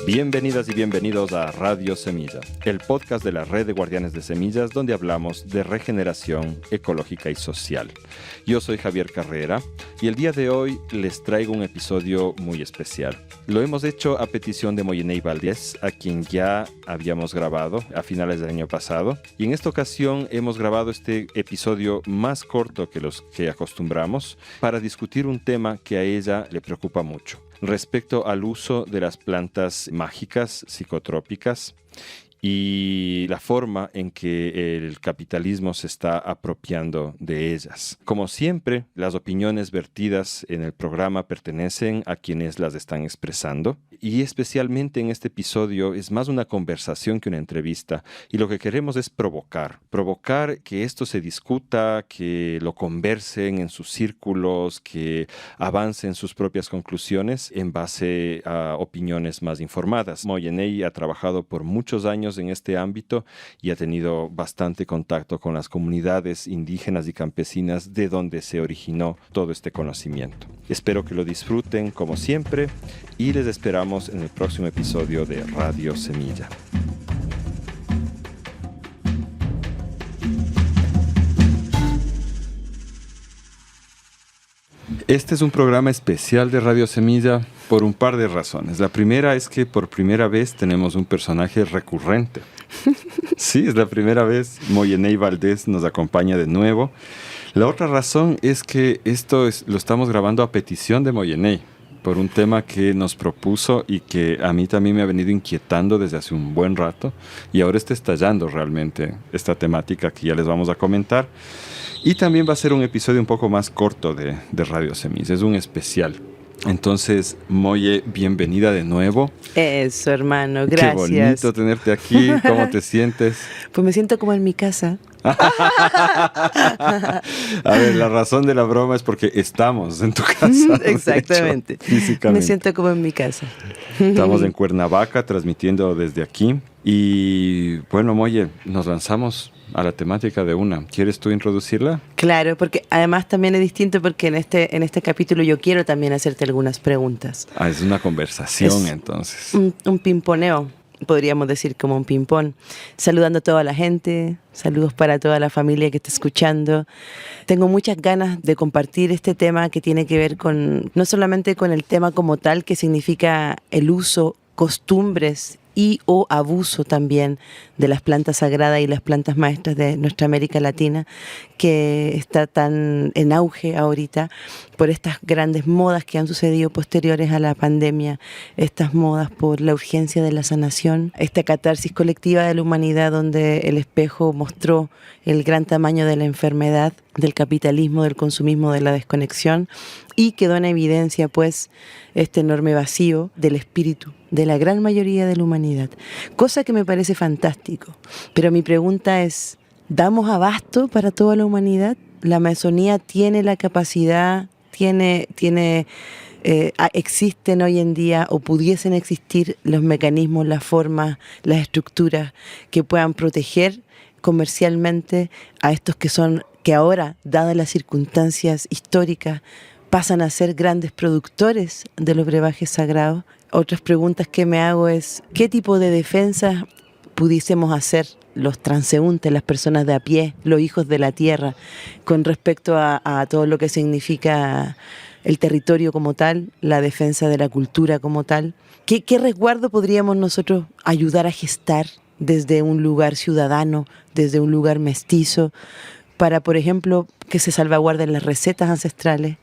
Bienvenidas y bienvenidos a Radio Semilla, el podcast de la Red de Guardianes de Semillas, donde hablamos de regeneración ecológica y social. Yo soy Javier Carrera y el día de hoy les traigo un episodio muy especial. Lo hemos hecho a petición de Moyeney Valdés, a quien ya habíamos grabado a finales del año pasado. Y en esta ocasión hemos grabado este episodio más corto que los que acostumbramos para discutir un tema que a ella le preocupa mucho, respecto al uso de las plantas mágicas psicotrópicas y la forma en que el capitalismo se está apropiando de ellas. Como siempre, las opiniones vertidas en el programa pertenecen a quienes las están expresando, y especialmente en este episodio es más una conversación que una entrevista, y lo que queremos es provocar que esto se discuta, que lo conversen en sus círculos, que avancen sus propias conclusiones en base a opiniones más informadas. Moyeney ha trabajado por muchos años en este ámbito y ha tenido bastante contacto con las comunidades indígenas y campesinas de donde se originó todo este conocimiento. Espero que lo disfruten como siempre y les esperamos en el próximo episodio de Radio Semilla. Este es un programa especial de Radio Semilla por un par de razones. La primera es que por primera vez tenemos un personaje recurrente. Sí, es la primera vez. Moyeney Valdés nos acompaña de nuevo. La otra razón es que lo estamos grabando a petición de Moyeney, por un tema que nos propuso y que a mí también me ha venido inquietando desde hace un buen rato. Y ahora está estallando realmente esta temática que ya les vamos a comentar. Y también va a ser un episodio un poco más corto de Radio Semilla. Es un especial. Entonces, Moye, bienvenida de nuevo. Eso, hermano, gracias. Qué bonito tenerte aquí. ¿Cómo te sientes? Pues me siento como en mi casa. A ver, la razón de la broma es porque estamos en tu casa. Exactamente. Hecho, físicamente. Me siento como en mi casa. Estamos en Cuernavaca transmitiendo desde aquí. Y bueno, Moye, nos lanzamos a la temática de una. ¿Quieres tú introducirla? Claro, porque además también es distinto porque en este capítulo yo quiero también hacerte algunas preguntas. Es una conversación entonces. Un pimponeo, podríamos decir como un ping-pong. Saludando a toda la gente, saludos para toda la familia que está escuchando. Tengo muchas ganas de compartir este tema que tiene que ver con, no solamente con el tema como tal, que significa el uso, costumbres y o abuso también de las plantas sagradas y las plantas maestras de nuestra América Latina, que está tan en auge ahorita por estas grandes modas que han sucedido posteriores a la pandemia, estas modas por la urgencia de la sanación, esta catarsis colectiva de la humanidad donde el espejo mostró el gran tamaño de la enfermedad, del capitalismo, del consumismo, de la desconexión, y quedó en evidencia pues este enorme vacío del espíritu de la gran mayoría de la humanidad, cosa que me parece fantástico. Pero mi pregunta es, ¿damos abasto para toda la humanidad? ¿La Amazonía tiene la capacidad, existen hoy en día o pudiesen existir los mecanismos, las formas, las estructuras que puedan proteger comercialmente a estos que ahora, dadas las circunstancias históricas, pasan a ser grandes productores de los brebajes sagrados? Otras preguntas que me hago es, ¿qué tipo de defensas pudiésemos hacer los transeúntes, las personas de a pie, los hijos de la tierra, con respecto a todo lo que significa el territorio como tal, la defensa de la cultura como tal? ¿Qué resguardo podríamos nosotros ayudar a gestar desde un lugar ciudadano, desde un lugar mestizo, para, por ejemplo, que se salvaguarden las recetas ancestrales?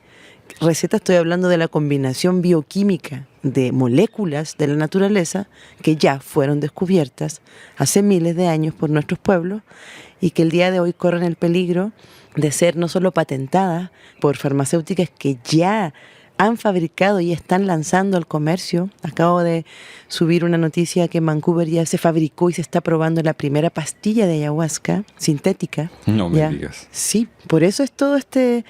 Receta, estoy hablando de la combinación bioquímica de moléculas de la naturaleza que ya fueron descubiertas hace miles de años por nuestros pueblos y que el día de hoy corren el peligro de ser no solo patentadas por farmacéuticas que ya han fabricado y están lanzando al comercio. Acabo de subir una noticia que en Vancouver ya se fabricó y se está probando la primera pastilla de ayahuasca sintética. No me ya. digas. Sí, por eso es todo este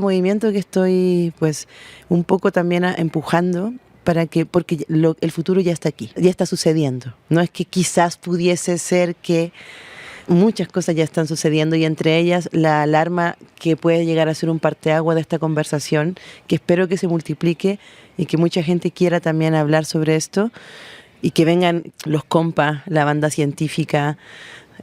movimiento que estoy pues un poco también empujando porque el futuro ya está aquí, ya está sucediendo. No es que quizás pudiese ser que muchas cosas ya están sucediendo y entre ellas la alarma que puede llegar a ser un parteaguas de esta conversación, que espero que se multiplique y que mucha gente quiera también hablar sobre esto, y que vengan los compas, la banda científica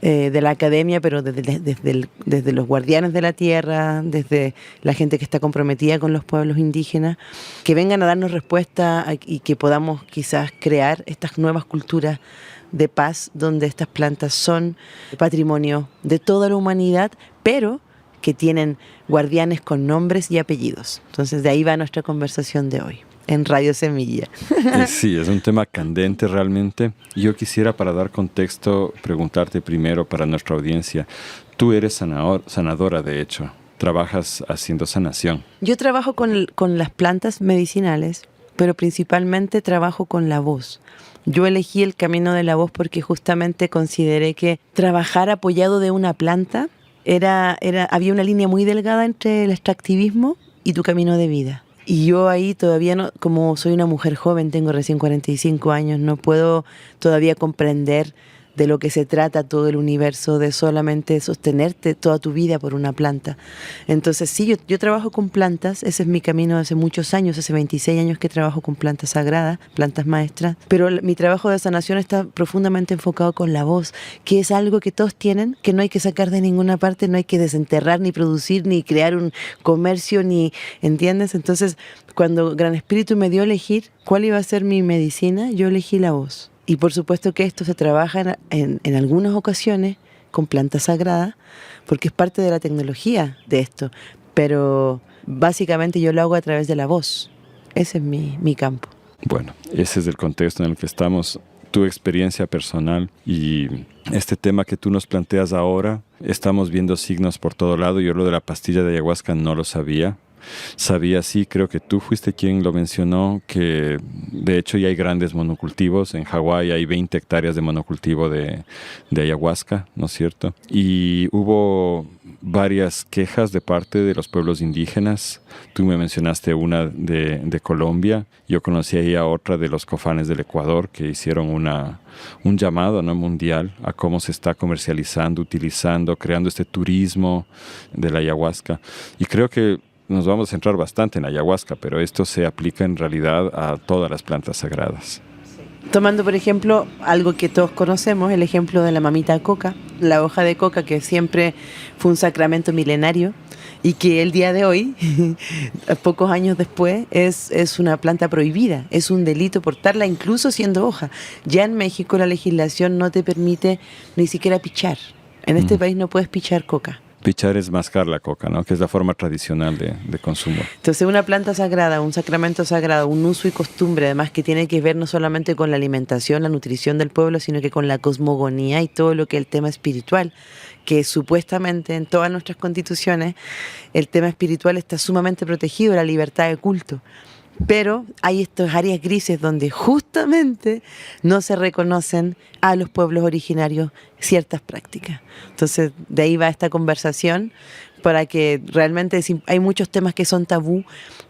de la academia, pero desde los guardianes de la tierra, desde la gente que está comprometida con los pueblos indígenas, que vengan a darnos respuesta y que podamos quizás crear estas nuevas culturas de paz, donde estas plantas son patrimonio de toda la humanidad, pero que tienen guardianes con nombres y apellidos. Entonces, de ahí va nuestra conversación de hoy, en Radio Semilla. Sí, es un tema candente realmente. Yo quisiera, para dar contexto, preguntarte primero para nuestra audiencia. Tú eres sanadora, de hecho. Trabajas haciendo sanación. Yo trabajo con las plantas medicinales, pero principalmente trabajo con la voz. Yo elegí el camino de la voz porque justamente consideré que trabajar apoyado de una planta había una línea muy delgada entre el extractivismo y tu camino de vida. Y yo ahí todavía no, como soy una mujer joven, tengo recién 45 años, no puedo todavía comprender de lo que se trata todo el universo, de solamente sostenerte toda tu vida por una planta. Entonces sí, yo trabajo con plantas, ese es mi camino hace muchos años, hace 26 años que trabajo con plantas sagradas, plantas maestras, pero mi trabajo de sanación está profundamente enfocado con la voz, que es algo que todos tienen, que no hay que sacar de ninguna parte, no hay que desenterrar, ni producir, ni crear un comercio, ni, ¿entiendes? Entonces, cuando Gran Espíritu me dio a elegir cuál iba a ser mi medicina, yo elegí la voz. Y por supuesto que esto se trabaja en algunas ocasiones con plantas sagradas, porque es parte de la tecnología de esto. Pero básicamente yo lo hago a través de la voz. Ese es mi campo. Bueno, ese es el contexto en el que estamos. Tu experiencia personal y este tema que tú nos planteas ahora, estamos viendo signos por todo lado. Yo lo de la pastilla de ayahuasca no lo sabía. Sabía, sí, creo que tú fuiste quien lo mencionó, que de hecho ya hay grandes monocultivos. En Hawái hay 20 hectáreas de monocultivo de ayahuasca, ¿no es cierto? Y hubo varias quejas de parte de los pueblos indígenas. Tú me mencionaste una de Colombia. Yo conocí ahí a otra de los cofanes del Ecuador que hicieron un llamado, ¿no?, mundial a cómo se está comercializando, utilizando, creando este turismo de la ayahuasca. Y creo que nos vamos a centrar bastante en ayahuasca, pero esto se aplica en realidad a todas las plantas sagradas. Tomando, por ejemplo, algo que todos conocemos, el ejemplo de la mamita coca, la hoja de coca que siempre fue un sacramento milenario y que el día de hoy, pocos años después, es una planta prohibida, es un delito portarla incluso siendo hoja. Ya en México la legislación no te permite ni siquiera pichar. En este país no puedes pichar coca. Pichar es mascar la coca, ¿no?, que es la forma tradicional de consumo. Entonces, una planta sagrada, un sacramento sagrado, un uso y costumbre, además que tiene que ver no solamente con la alimentación, la nutrición del pueblo, sino que con la cosmogonía y todo lo que es el tema espiritual, que supuestamente en todas nuestras constituciones el tema espiritual está sumamente protegido, la libertad de culto. Pero hay estas áreas grises donde justamente no se reconocen a los pueblos originarios ciertas prácticas. Entonces, de ahí va esta conversación para que realmente hay muchos temas que son tabú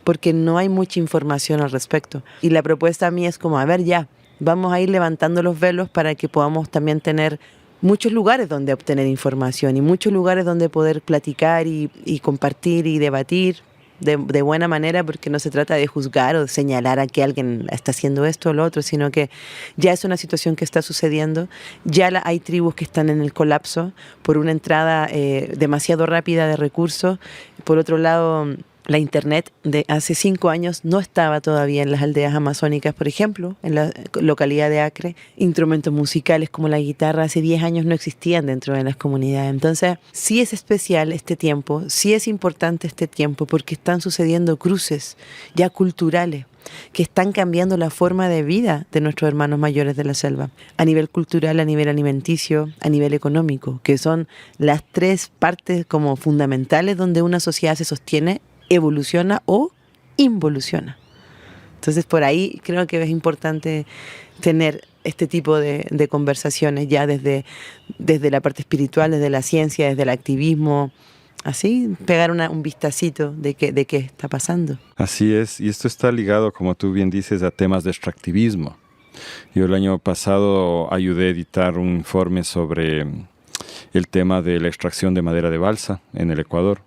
porque no hay mucha información al respecto. Y la propuesta a mí es como, a ver, ya, vamos a ir levantando los velos para que podamos también tener muchos lugares donde obtener información y muchos lugares donde poder platicar y compartir y debatir de buena manera, porque no se trata de juzgar o de señalar a que alguien está haciendo esto o lo otro, sino que ya es una situación que está sucediendo, ya hay tribus que están en el colapso por una entrada demasiado rápida de recursos. Por otro lado, la internet de hace 5 años no estaba todavía en las aldeas amazónicas, por ejemplo, en la localidad de Acre. Instrumentos musicales como la guitarra hace 10 años no existían dentro de las comunidades. Entonces, sí es especial este tiempo, sí es importante este tiempo, porque están sucediendo cruces ya culturales que están cambiando la forma de vida de nuestros hermanos mayores de la selva, a nivel cultural, a nivel alimenticio, a nivel económico, que son las 3 partes como fundamentales donde una sociedad se sostiene, evoluciona o involuciona. Entonces, por ahí creo que es importante tener este tipo de conversaciones ya desde la parte espiritual, desde la ciencia, desde el activismo, así, pegar un vistacito de qué está pasando. Así es, y esto está ligado, como tú bien dices, a temas de extractivismo. Yo el año pasado ayudé a editar un informe sobre el tema de la extracción de madera de balsa en el Ecuador,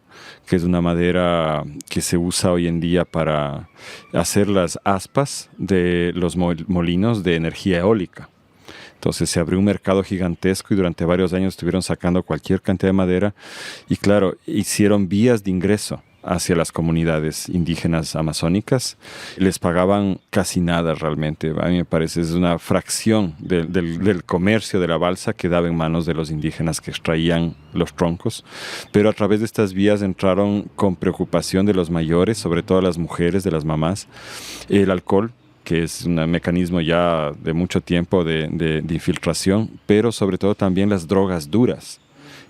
que es una madera que se usa hoy en día para hacer las aspas de los molinos de energía eólica. Entonces se abrió un mercado gigantesco y durante varios años estuvieron sacando cualquier cantidad de madera y claro, hicieron vías de ingreso hacia las comunidades indígenas amazónicas. Les pagaban casi nada realmente. A mí me parece es una fracción del comercio de la balsa que daba en manos de los indígenas que extraían los troncos. Pero a través de estas vías entraron con preocupación de los mayores, sobre todo las mujeres, de las mamás, el alcohol, que es un mecanismo ya de mucho tiempo de infiltración, pero sobre todo también las drogas duras.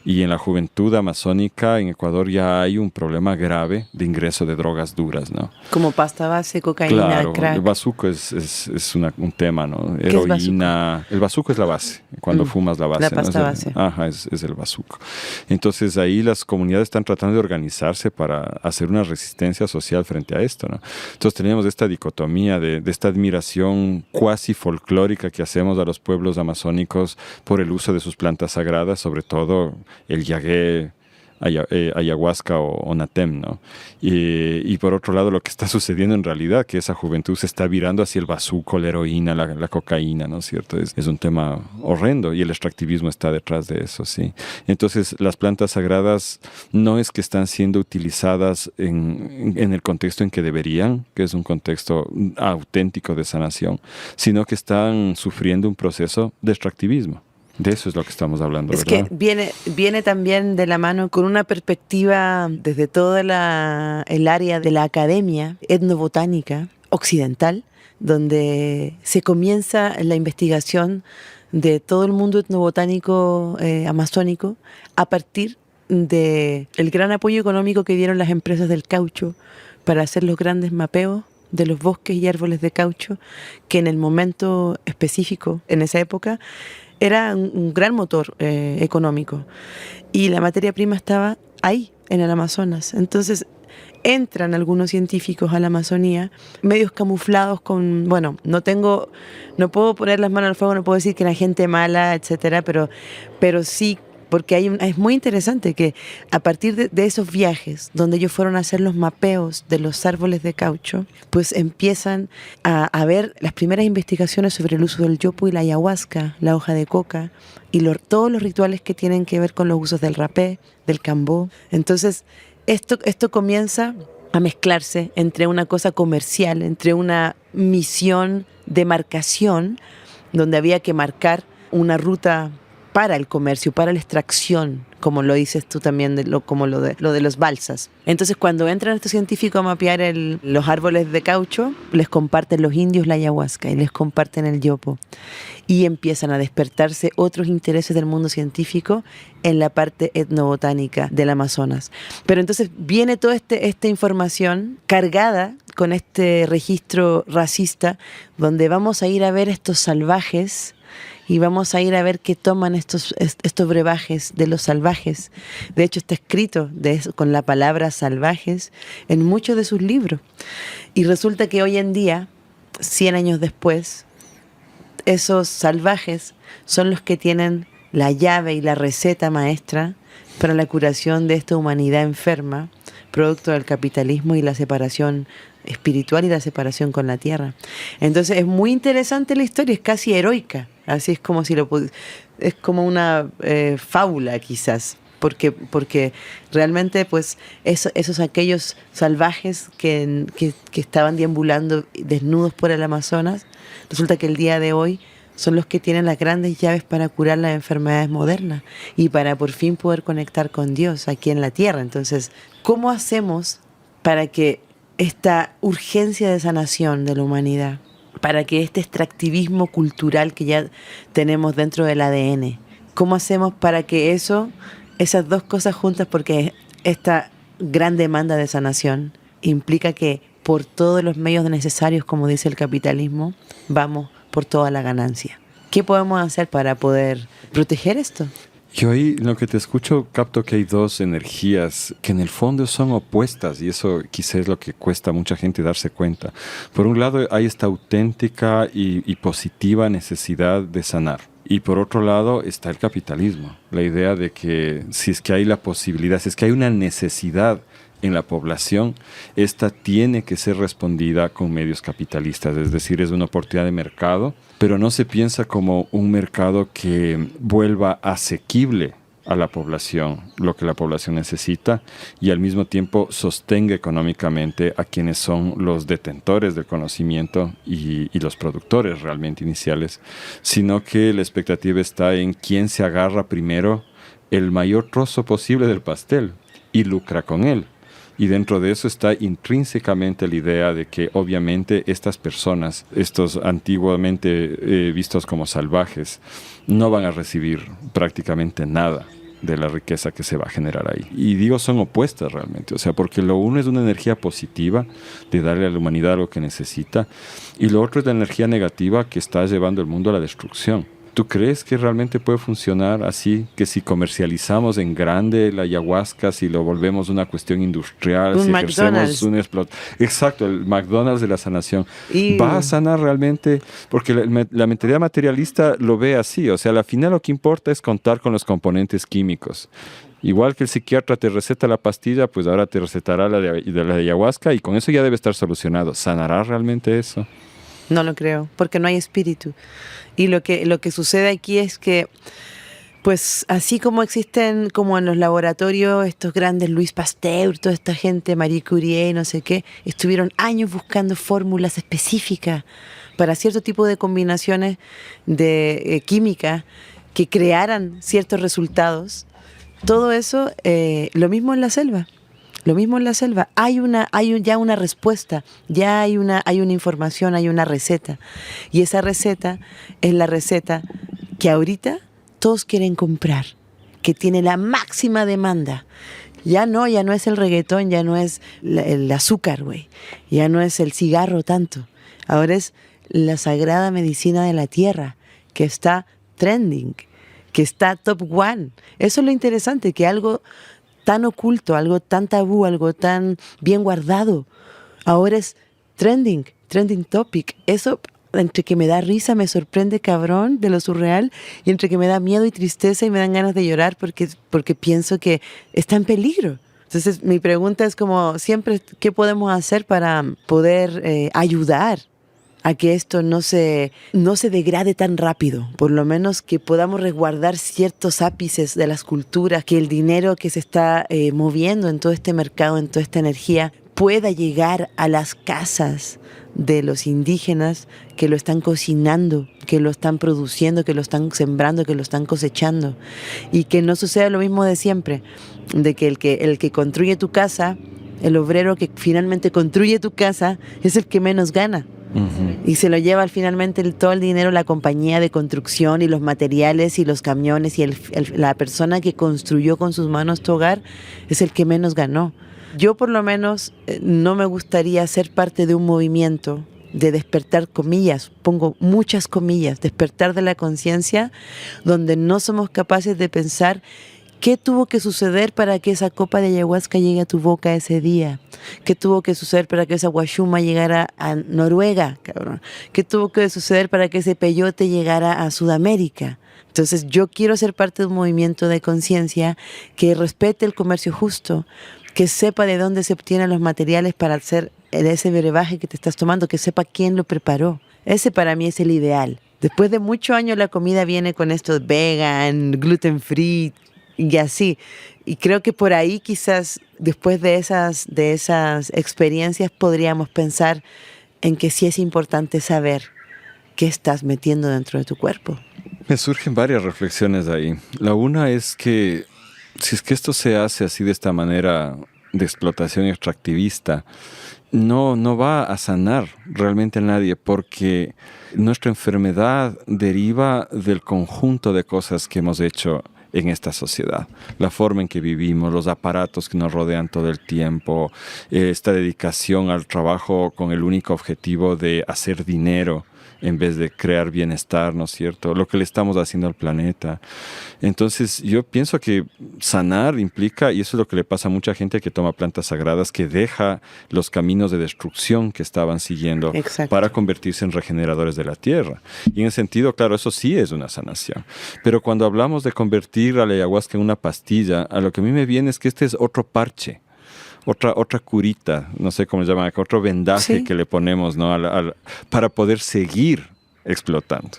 Y en la juventud amazónica en Ecuador ya hay un problema grave de ingreso de drogas duras, ¿no? Como pasta base, cocaína, claro, crack. El bazuco es un tema, ¿no? ¿Qué Heroína. El bazuco es la base, cuando fumas la base. La pasta ¿no? base. Ajá, es el bazuco. Entonces ahí las comunidades están tratando de organizarse para hacer una resistencia social frente a esto, ¿no? Entonces teníamos esta dicotomía de esta admiración cuasi folclórica que hacemos a los pueblos amazónicos por el uso de sus plantas sagradas, sobre todo el yagué, ayahuasca o natem, ¿no? Y por otro lado lo que está sucediendo en realidad, que esa juventud se está virando hacia el bazuco, la heroína, la cocaína, ¿no es cierto? Es un tema horrendo y el extractivismo está detrás de eso, sí. Entonces las plantas sagradas no es que están siendo utilizadas en el contexto en que deberían, que es un contexto auténtico de sanación, sino que están sufriendo un proceso de extractivismo. De eso es lo que estamos hablando, es ¿verdad? Que viene también de la mano con una perspectiva desde toda el área de la academia etnobotánica occidental, donde se comienza la investigación de todo el mundo etnobotánico amazónico a partir del gran apoyo económico que dieron las empresas del caucho para hacer los grandes mapeos de los bosques y árboles de caucho, que en el momento específico, en esa época, era un gran motor económico. Y la materia prima estaba ahí, en el Amazonas. Entonces entran algunos científicos a la Amazonía, medios camuflados con, bueno, no puedo poner las manos al fuego, no puedo decir que era gente mala, etcétera, pero sí, porque es muy interesante que a partir de esos viajes, donde ellos fueron a hacer los mapeos de los árboles de caucho, pues empiezan a ver las primeras investigaciones sobre el uso del yopo y la ayahuasca, la hoja de coca, y todos los rituales que tienen que ver con los usos del rapé, del cambó. Entonces, esto comienza a mezclarse entre una cosa comercial, entre una misión de marcación, donde había que marcar una ruta para el comercio, para la extracción, como lo dices tú también, como lo de los balsas. Entonces, cuando entran estos científicos a mapear los árboles de caucho, les comparten los indios la ayahuasca y les comparten el yopo. Y empiezan a despertarse otros intereses del mundo científico en la parte etnobotánica del Amazonas. Pero entonces viene toda esta información cargada con este registro racista, donde vamos a ir a ver estos salvajes y vamos a ir a ver qué toman estos brebajes de los salvajes. De hecho, está escrito con la palabra salvajes en muchos de sus libros. Y resulta que hoy en día, 100 años después, esos salvajes son los que tienen la llave y la receta maestra para la curación de esta humanidad enferma, producto del capitalismo y la separación espiritual y la separación con la tierra. Entonces es muy interesante la historia, es casi heroica, así es como es como una fábula quizás, porque realmente pues aquellos salvajes que estaban deambulando desnudos por el Amazonas, resulta que el día de hoy son los que tienen las grandes llaves para curar las enfermedades modernas y para por fin poder conectar con Dios aquí en la tierra. Entonces, ¿cómo hacemos para que esta urgencia de sanación de la humanidad, para que este extractivismo cultural que ya tenemos dentro del ADN, cómo hacemos para que esas dos cosas juntas, porque esta gran demanda de sanación implica que por todos los medios necesarios, como dice el capitalismo, vamos por toda la ganancia? ¿Qué podemos hacer para poder proteger esto? Yo ahí, en lo que te escucho, capto que hay dos energías que en el fondo son opuestas y eso quizás es lo que cuesta a mucha gente darse cuenta. Por un lado, hay esta auténtica y positiva necesidad de sanar. Y por otro lado está el capitalismo, la idea de que si es que hay la posibilidad, si es que hay una necesidad en la población, esta tiene que ser respondida con medios capitalistas, es decir, es una oportunidad de mercado, pero no se piensa como un mercado que vuelva asequible a la población lo que la población necesita y al mismo tiempo sostenga económicamente a quienes son los detentores del conocimiento y los productores realmente iniciales, sino que la expectativa está en quién se agarra primero el mayor trozo posible del pastel y lucra con él. Y dentro de eso está intrínsecamente la idea de que obviamente estas personas, estos antiguamente vistos como salvajes, no van a recibir prácticamente nada de la riqueza que se va a generar ahí. Y digo, son opuestas realmente, o sea, porque lo uno es una energía positiva de darle a la humanidad lo que necesita, y lo otro es la energía negativa que está llevando el mundo a la destrucción. ¿Tú crees que realmente puede funcionar así? Que si comercializamos en grande la ayahuasca, si lo volvemos una cuestión industrial, un si McDonald's. ejercemos un exacto, el McDonald's de la sanación, ¿va a sanar realmente? Porque la mentalidad materialista lo ve así, o sea, al final lo que importa es contar con los componentes químicos. Igual que el psiquiatra te receta la pastilla, pues ahora te recetará la de ayahuasca y con eso ya debe estar solucionado. ¿Sanará realmente eso? No lo creo, porque no hay espíritu. Y lo que sucede aquí es que, pues así como existen como en los laboratorios estos grandes Louis Pasteur, toda esta gente, Marie Curie, no sé qué, estuvieron años buscando fórmulas específicas para cierto tipo de combinaciones de química que crearan ciertos resultados. Todo eso, lo mismo en la selva. Lo mismo en la selva. Ya una respuesta, ya hay una información, hay una receta. Y esa receta es la receta que ahorita todos quieren comprar, que tiene la máxima demanda. Ya no es el reggaetón, ya no es el azúcar, güey. Ya no es el cigarro tanto. Ahora es la sagrada medicina de la tierra, que está trending, que está top one. Eso es lo interesante, que algo tan oculto, algo tan tabú, algo tan bien guardado, ahora es trending topic. Eso, entre que me da risa, me sorprende cabrón de lo surreal, y entre que me da miedo y tristeza y me dan ganas de llorar porque pienso que está en peligro. Entonces mi pregunta es como siempre, ¿qué podemos hacer para poder ayudar a que esto no se degrade tan rápido? Por lo menos que podamos resguardar ciertos ápices de las culturas, que el dinero que se está moviendo en todo este mercado, en toda esta energía, pueda llegar a las casas de los indígenas que lo están cocinando, que lo están produciendo, que lo están sembrando, que lo están cosechando. Y que no suceda lo mismo de siempre, de que el que construye tu casa, el obrero que finalmente construye tu casa, es el que menos gana. Uh-huh. Y se lo lleva finalmente todo el dinero la compañía de construcción y los materiales y los camiones, y la persona que construyó con sus manos tu hogar es el que menos ganó. Yo por lo menos no me gustaría ser parte de un movimiento de despertar, comillas, pongo muchas comillas, despertar de la conciencia, donde no somos capaces de pensar ¿qué tuvo que suceder para que esa copa de ayahuasca llegue a tu boca ese día? ¿Qué tuvo que suceder para que esa guachuma llegara a Noruega, cabrón? ¿Qué tuvo que suceder para que ese peyote llegara a Sudamérica? Entonces yo quiero ser parte de un movimiento de conciencia que respete el comercio justo, que sepa de dónde se obtienen los materiales para hacer ese brebaje que te estás tomando, que sepa quién lo preparó. Ese para mí es el ideal. Después de muchos años la comida viene con esto vegan, gluten free y así. Y creo que por ahí quizás después de esas experiencias podríamos pensar en que sí es importante saber qué estás metiendo dentro de tu cuerpo. Me surgen varias reflexiones de ahí. La una es que si es que esto se hace así de esta manera de explotación extractivista, no va a sanar realmente a nadie, porque nuestra enfermedad deriva del conjunto de cosas que hemos hecho en esta sociedad. La forma en que vivimos, los aparatos que nos rodean todo el tiempo, esta dedicación al trabajo con el único objetivo de hacer dinero en vez de crear bienestar, ¿no es cierto? Lo que le estamos haciendo al planeta. Entonces, yo pienso que sanar implica, y eso es lo que le pasa a mucha gente que toma plantas sagradas, que deja los caminos de destrucción que estaban siguiendo. Exacto. Para convertirse en regeneradores de la tierra. Y en ese sentido, claro, eso sí es una sanación. Pero cuando hablamos de convertir a la ayahuasca en una pastilla, a lo que a mí me viene es que este es otro parche. Otra curita, no sé cómo se llama, otro vendaje sí. que le ponemos, ¿no? Para poder seguir explotando.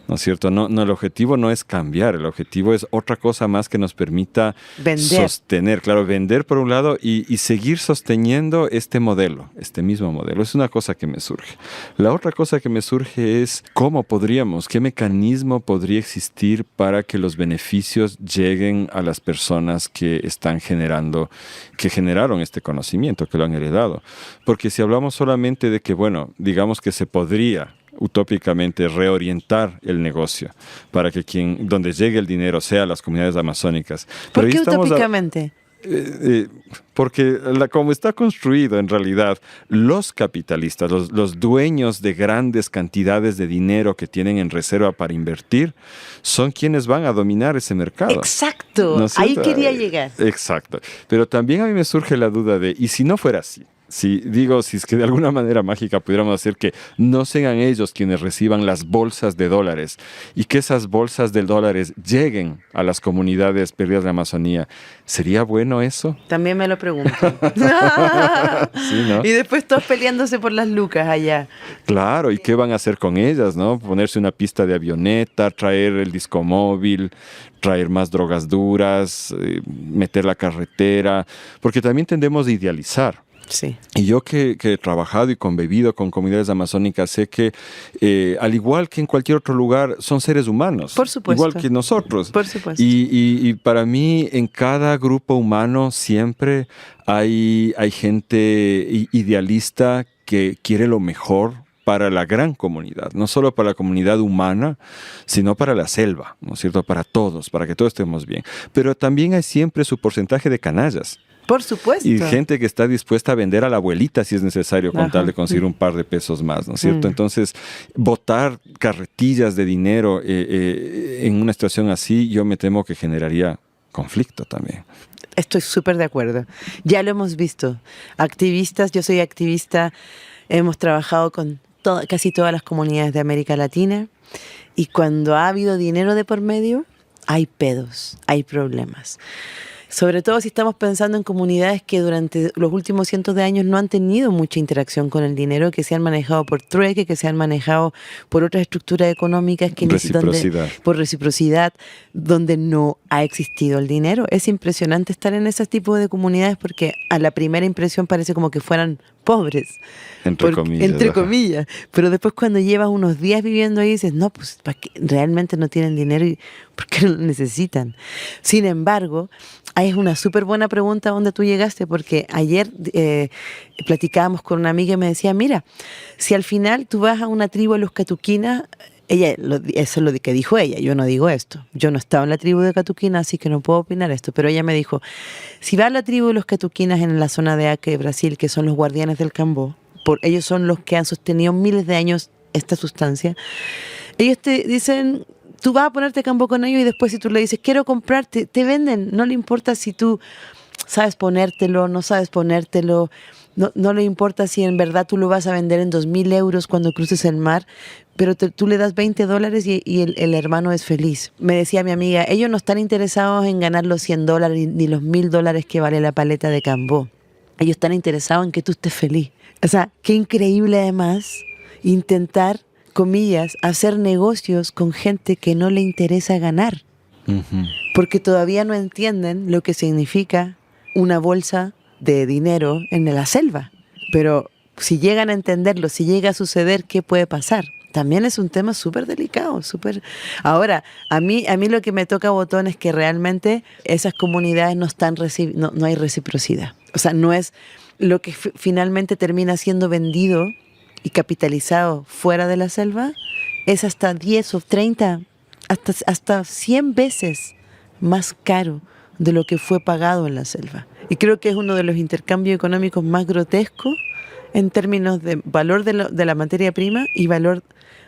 ¿No es cierto? No, el objetivo no es cambiar, el objetivo es otra cosa más que nos permita sostener, claro, vender por un lado y seguir sosteniendo este mismo modelo. Es una cosa que me surge. La otra cosa que me surge es qué mecanismo podría existir para que los beneficios lleguen a las personas que generaron este conocimiento, que lo han heredado. Porque si hablamos solamente de que, bueno, digamos que se podría utópicamente reorientar el negocio para que donde llegue el dinero sea las comunidades amazónicas. ¿Por qué utópicamente? Porque como está construido en realidad, los capitalistas, los dueños de grandes cantidades de dinero que tienen en reserva para invertir, son quienes van a dominar ese mercado. Exacto, ¿no? Ahí quería llegar. Exacto, pero también a mí me surge la duda de, ¿y si no fuera así? Si es que de alguna manera mágica pudiéramos hacer que no sean ellos quienes reciban las bolsas de dólares y que esas bolsas de dólares lleguen a las comunidades perdidas de la Amazonía, ¿sería bueno eso? También me lo pregunto. Sí, ¿no? Y después todos peleándose por las lucas allá. Claro, ¿y qué van a hacer con ellas, no? Ponerse una pista de avioneta, traer el discomóvil, traer más drogas duras, meter la carretera, porque también tendemos a idealizar. Sí. Y yo que he trabajado y convivido con comunidades amazónicas, sé que al igual que en cualquier otro lugar, son seres humanos. Por supuesto. Igual que nosotros. Por supuesto. Y para mí, en cada grupo humano siempre hay gente idealista que quiere lo mejor para la gran comunidad, no solo para la comunidad humana, sino para la selva, ¿no es cierto? Para todos, para que todos estemos bien. Pero también hay siempre su porcentaje de canallas. Por supuesto. Y gente que está dispuesta a vender a la abuelita si es necesario con tal de conseguir un par de pesos más, ¿no es cierto? Entonces, botar carretillas de dinero en una situación así, yo me temo que generaría conflicto también. Estoy súper de acuerdo. Ya lo hemos visto. Activistas, yo soy activista, hemos trabajado con casi todas las comunidades de América Latina y cuando ha habido dinero de por medio, hay pedos, hay problemas. Sobre todo si estamos pensando en comunidades que durante los últimos cientos de años no han tenido mucha interacción con el dinero, que se han manejado por trueque, que se han manejado por otras estructuras económicas que por reciprocidad, donde no ha existido el dinero. Es impresionante estar en ese tipo de comunidades porque a la primera impresión parece como que fueran pobres. Entre comillas. Pero después cuando llevas unos días viviendo ahí dices, no, pues realmente no tienen dinero y ¿por qué no lo necesitan? Sin embargo, ahí es una súper buena pregunta donde tú llegaste, porque ayer platicábamos con una amiga y me decía, mira, si al final tú vas a una tribu de los Catuquina, eso es lo que dijo ella, yo no digo esto, yo no estaba en la tribu de Catuquina, así que no puedo opinar esto, pero ella me dijo, si vas a la tribu de los Catuquinas en la zona de Acre, Brasil, que son los guardianes del Cambó, ellos son los que han sostenido miles de años esta sustancia, ellos te dicen, tú vas a ponerte Cambó con ellos y después si tú le dices, quiero comprarte, te venden, no le importa si tú sabes ponértelo, no sabes ponértelo, no le importa si en verdad tú lo vas a vender en 2,000 euros cuando cruces el mar, pero tú le das $20 y el hermano es feliz. Me decía mi amiga, ellos no están interesados en ganar los $100 ni los $1,000 que vale la paleta de Cambó. Ellos están interesados en que tú estés feliz. O sea, qué increíble además intentar, comillas, hacer negocios con gente que no le interesa ganar. Uh-huh. Porque todavía no entienden lo que significa una bolsa de dinero en la selva. Pero si llegan a entenderlo, si llega a suceder, ¿qué puede pasar? También es un tema súper delicado, súper... Ahora, a mí lo que me toca botón es que realmente esas comunidades no hay reciprocidad. O sea, no es lo que finalmente termina siendo vendido y capitalizado fuera de la selva, es hasta 10 o 30, hasta 100 veces más caro de lo que fue pagado en la selva. Y creo que es uno de los intercambios económicos más grotescos en términos de valor de la materia prima y valor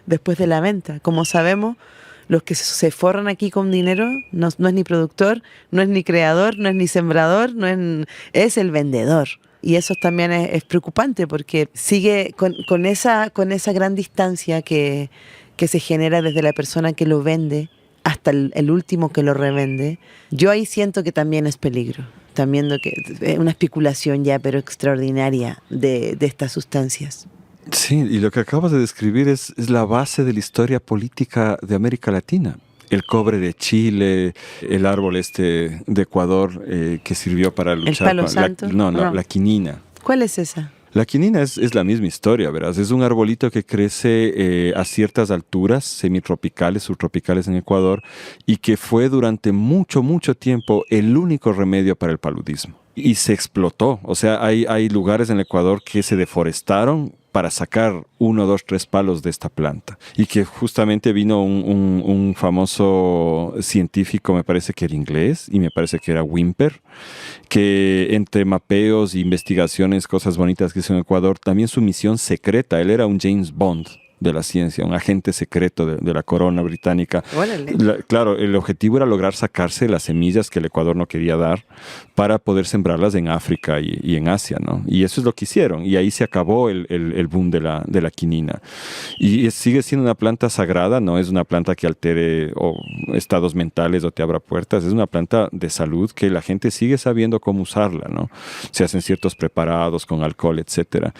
después de la venta. Como sabemos, los que se forran aquí con dinero no es ni productor, no es ni creador, no es ni sembrador, es el vendedor. Y eso también es preocupante porque sigue con esa gran distancia que se genera desde la persona que lo vende hasta el último que lo revende. Yo ahí siento que también es peligro. También que es una especulación ya, pero extraordinaria de estas sustancias. Sí, y lo que acabas de describir es la base de la historia política de América Latina. El cobre de Chile, el árbol de Ecuador que sirvió para luchar ¿El palo santo? La quinina. ¿Cuál es esa? La quinina es la misma historia, ¿verdad? Es un arbolito que crece a ciertas alturas, semitropicales, subtropicales en Ecuador, y que fue durante mucho, mucho tiempo el único remedio para el paludismo. Y se explotó. O sea, hay lugares en Ecuador que se deforestaron para sacar 1, 2, 3 palos de esta planta. Y que justamente vino un famoso científico, me parece que era inglés, y me parece que era Whymper, que entre mapeos, investigaciones, cosas bonitas que hizo en Ecuador, también su misión secreta, él era un James Bond de la ciencia, un agente secreto de la corona británica. Claro, el objetivo era lograr sacarse las semillas que el Ecuador no quería dar para poder sembrarlas en África y en Asia, ¿no? Y eso es lo que hicieron. Y ahí se acabó el boom de la quinina. Y sigue siendo una planta sagrada, no es una planta que altere estados mentales o te abra puertas, es una planta de salud que la gente sigue sabiendo cómo usarla, ¿no? Se hacen ciertos preparados con alcohol, etcétera.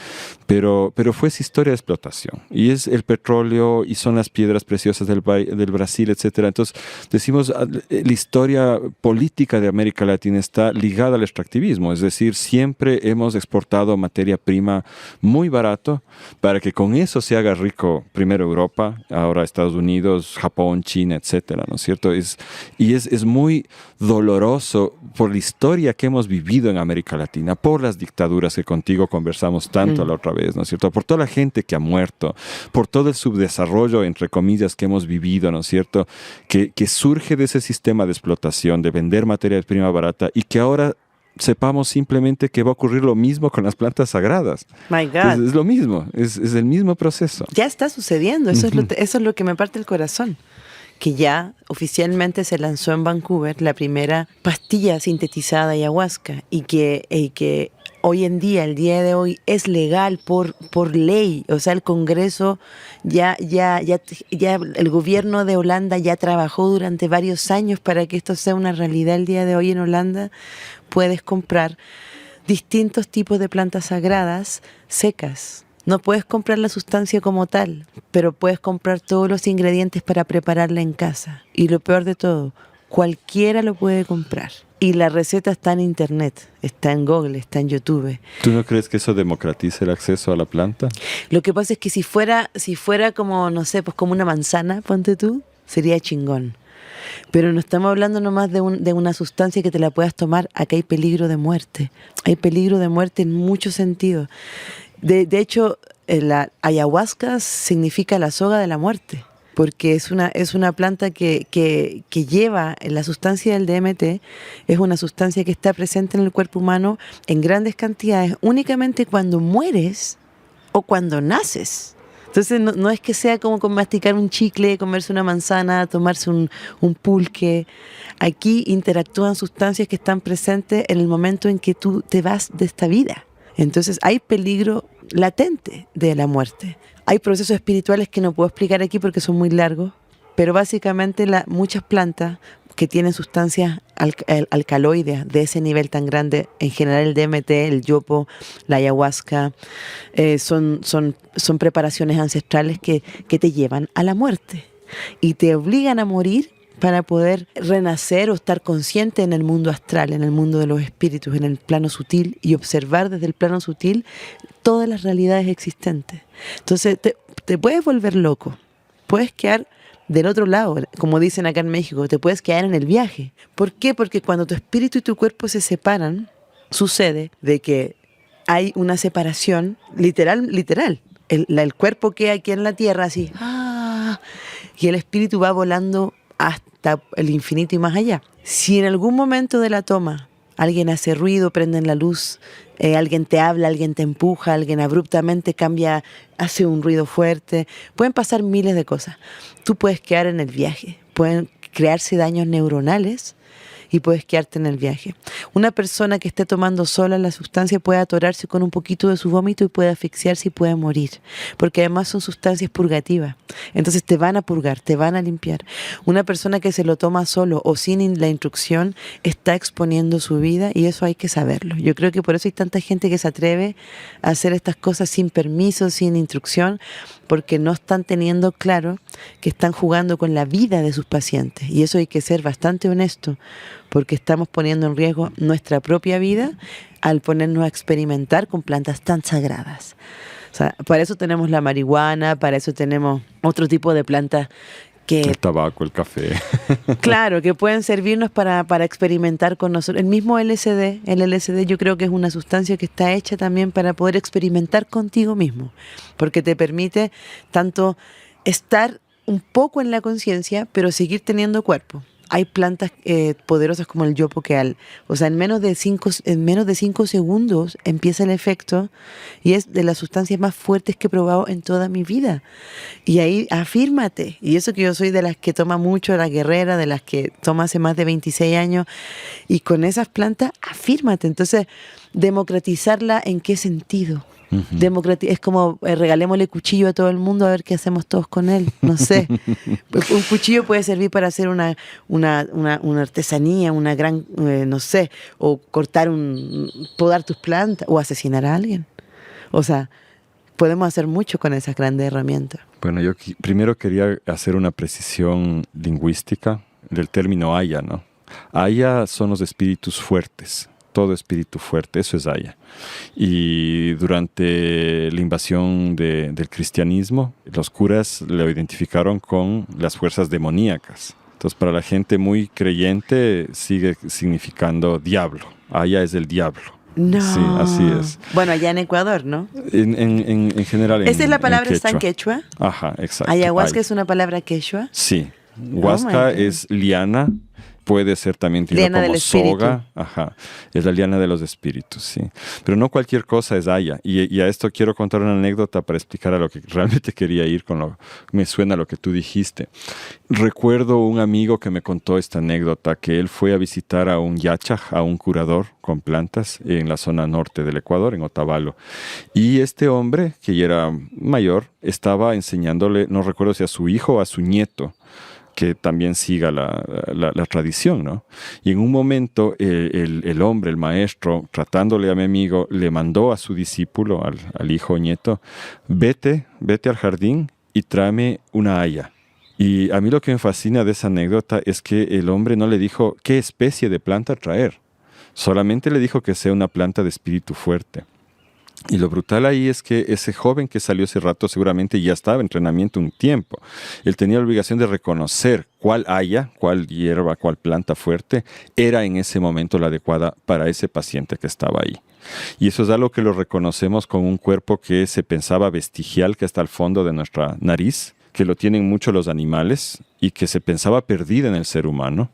Pero fue esa historia de explotación. Y es el petróleo y son las piedras preciosas del Brasil, etcétera. Entonces, decimos, la historia política de América Latina está ligada al extractivismo, es decir, siempre hemos exportado materia prima muy barato para que con eso se haga rico primero Europa, ahora Estados Unidos, Japón, China, etcétera, ¿no es cierto? Es muy doloroso por la historia que hemos vivido en América Latina, por las dictaduras que contigo conversamos tanto la otra vez, ¿no es cierto? Por toda la gente que ha muerto, por todo el subdesarrollo, entre comillas, que hemos vivido, ¿no es cierto? Que surge de ese sistema de explotación, de vender materia prima barata y que ahora sepamos simplemente que va a ocurrir lo mismo con las plantas sagradas. My God. Es lo mismo, es el mismo proceso. Ya está sucediendo, eso es lo que me parte el corazón. Que ya oficialmente se lanzó en Vancouver la primera pastilla sintetizada de ayahuasca y que hoy en día, el día de hoy, es legal por ley. O sea, el Congreso ya el gobierno de Holanda ya trabajó durante varios años para que esto sea una realidad. El día de hoy en Holanda puedes comprar distintos tipos de plantas sagradas secas. No puedes comprar la sustancia como tal, pero puedes comprar todos los ingredientes para prepararla en casa. Y lo peor de todo, cualquiera lo puede comprar. Y la receta está en internet, está en Google, está en YouTube. ¿Tú no crees que eso democratice el acceso a la planta? Lo que pasa es que si fuera como, no sé, pues como una manzana, ponte tú, sería chingón. Pero no estamos hablando nomás de una sustancia que te la puedas tomar. Acá hay peligro de muerte. Hay peligro de muerte en muchos sentidos. De hecho, la ayahuasca significa la soga de la muerte, porque es una planta que lleva la sustancia del DMT, es una sustancia que está presente en el cuerpo humano en grandes cantidades únicamente cuando mueres o cuando naces. Entonces no es que sea como con masticar un chicle, comerse una manzana, tomarse un pulque. Aquí interactúan sustancias que están presentes en el momento en que tú te vas de esta vida. Entonces hay peligro latente de la muerte. Hay procesos espirituales que no puedo explicar aquí porque son muy largos, pero básicamente muchas plantas que tienen sustancias alcaloides de ese nivel tan grande, en general el DMT, el yopo, la ayahuasca, son preparaciones ancestrales que te llevan a la muerte y te obligan a morir para poder renacer o estar consciente en el mundo astral, en el mundo de los espíritus, en el plano sutil y observar desde el plano sutil todas las realidades existentes. Entonces te puedes volver loco, puedes quedar del otro lado, como dicen acá en México, te puedes quedar en el viaje. ¿Por qué? Porque cuando tu espíritu y tu cuerpo se separan, sucede de que hay una separación literal. El cuerpo queda aquí en la tierra así, y el espíritu va volando hasta el infinito y más allá. Si en algún momento de la toma alguien hace ruido, prenden la luz, alguien te habla, alguien te empuja, alguien abruptamente cambia, hace un ruido fuerte. Pueden pasar miles de cosas. Tú puedes quedar en el viaje, pueden crearse daños neuronales y puedes quedarte en el viaje. Una persona que esté tomando sola la sustancia puede atorarse con un poquito de su vómito y puede asfixiarse y puede morir, porque además son sustancias purgativas. Entonces te van a purgar, te van a limpiar. Una persona que se lo toma solo o sin la instrucción está exponiendo su vida y eso hay que saberlo. Yo creo que por eso hay tanta gente que se atreve a hacer estas cosas sin permiso, sin instrucción, porque no están teniendo claro que están jugando con la vida de sus pacientes. Y eso hay que ser bastante honesto, porque estamos poniendo en riesgo nuestra propia vida al ponernos a experimentar con plantas tan sagradas. O sea, para eso tenemos la marihuana, para eso tenemos otro tipo de plantas que... El tabaco, el café. Claro, que pueden servirnos para experimentar con nosotros. El mismo LSD, el LSD yo creo que es una sustancia que está hecha también para poder experimentar contigo mismo, porque te permite tanto estar un poco en la conciencia, pero seguir teniendo cuerpo. Hay plantas poderosas como el yopo-keal. O sea, en menos de 5 segundos empieza el efecto y es de las sustancias más fuertes que he probado en toda mi vida. Y ahí afírmate. Y eso que yo soy de las que toma mucho, la guerrera, de las que toma hace más de 26 años. Y con esas plantas, afírmate. Entonces, democratizarla, ¿en qué sentido? Es como regalémosle cuchillo a todo el mundo a ver qué hacemos todos con él. No sé. Un cuchillo puede servir para hacer una artesanía, una gran, no sé, o podar tus plantas o asesinar a alguien. O sea, podemos hacer mucho con esas grandes herramientas. Bueno, yo primero quería hacer una precisión lingüística del término Aya, ¿no? Aya son los espíritus fuertes. Todo espíritu fuerte, eso es Aya. Y durante la invasión del cristianismo, los curas lo identificaron con las fuerzas demoníacas. Entonces, para la gente muy creyente, sigue significando diablo. Aya es el diablo. No. Sí, así es. Bueno, allá en Ecuador, ¿no? En general, ¿Esa es la palabra está en quechua? Ajá, exacto. ¿Ayahuasca es una palabra quechua? Sí. Huasca es liana. Puede ser también como soga. Ajá, es la liana de los espíritus, sí. Pero no cualquier cosa es Aya. Y a esto quiero contar una anécdota para explicar a lo que realmente quería ir me suena lo que tú dijiste. Recuerdo un amigo que me contó esta anécdota, que él fue a visitar a un yachaj, a un curador con plantas en la zona norte del Ecuador, en Otavalo. Y este hombre, que ya era mayor, estaba enseñándole, no recuerdo si a su hijo o a su nieto, que también siga la tradición, ¿no? Y en un momento el hombre, el maestro, tratándole a mi amigo, le mandó a su discípulo, al hijo o nieto, vete al jardín y tráeme una haya. Y a mí lo que me fascina de esa anécdota es que el hombre no le dijo qué especie de planta traer, solamente le dijo que sea una planta de espíritu fuerte. Y lo brutal ahí es que ese joven que salió hace rato seguramente ya estaba en entrenamiento un tiempo. Él tenía la obligación de reconocer cuál haya, cuál hierba, cuál planta fuerte era en ese momento la adecuada para ese paciente que estaba ahí. Y eso es algo que lo reconocemos con un cuerpo que se pensaba vestigial, que está al fondo de nuestra nariz, que lo tienen mucho los animales y que se pensaba perdida en el ser humano,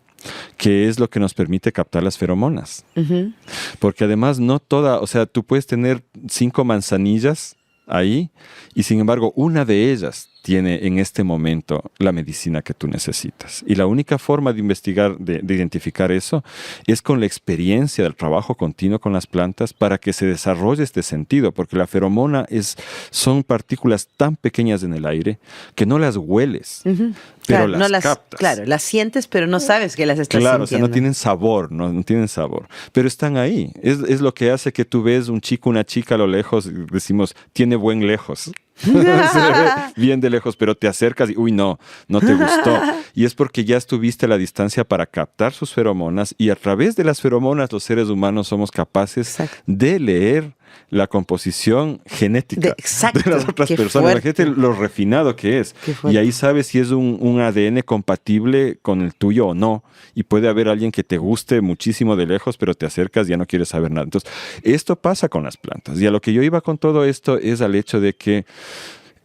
que es lo que nos permite captar las feromonas. Uh-huh. Porque además no toda, o sea, tú puedes tener 5 manzanillas ahí y sin embargo una de ellas tiene en este momento la medicina que tú necesitas. Y la única forma de investigar, de identificar eso, es con la experiencia del trabajo continuo con las plantas para que se desarrolle este sentido, porque la feromona son partículas tan pequeñas en el aire que no las hueles, uh-huh. Pero claro, las captas. Claro, las sientes, pero no sabes que las estás sintiendo. Claro, o sea, no tienen sabor, pero están ahí. Es lo que hace que tú ves un chico, una chica a lo lejos, y decimos, tiene buen lejos. Se ve bien de lejos, pero te acercas y uy, no te gustó. Y es porque ya estuviste a la distancia para captar sus feromonas y a través de las feromonas los seres humanos somos capaces de leer la composición genética de las otras personas. Imagínate lo refinado que es. Y ahí sabes si es un ADN compatible con el tuyo o no. Y puede haber alguien que te guste muchísimo de lejos, pero te acercas y ya no quieres saber nada. Entonces, esto pasa con las plantas. Y a lo que yo iba con todo esto es al hecho de que,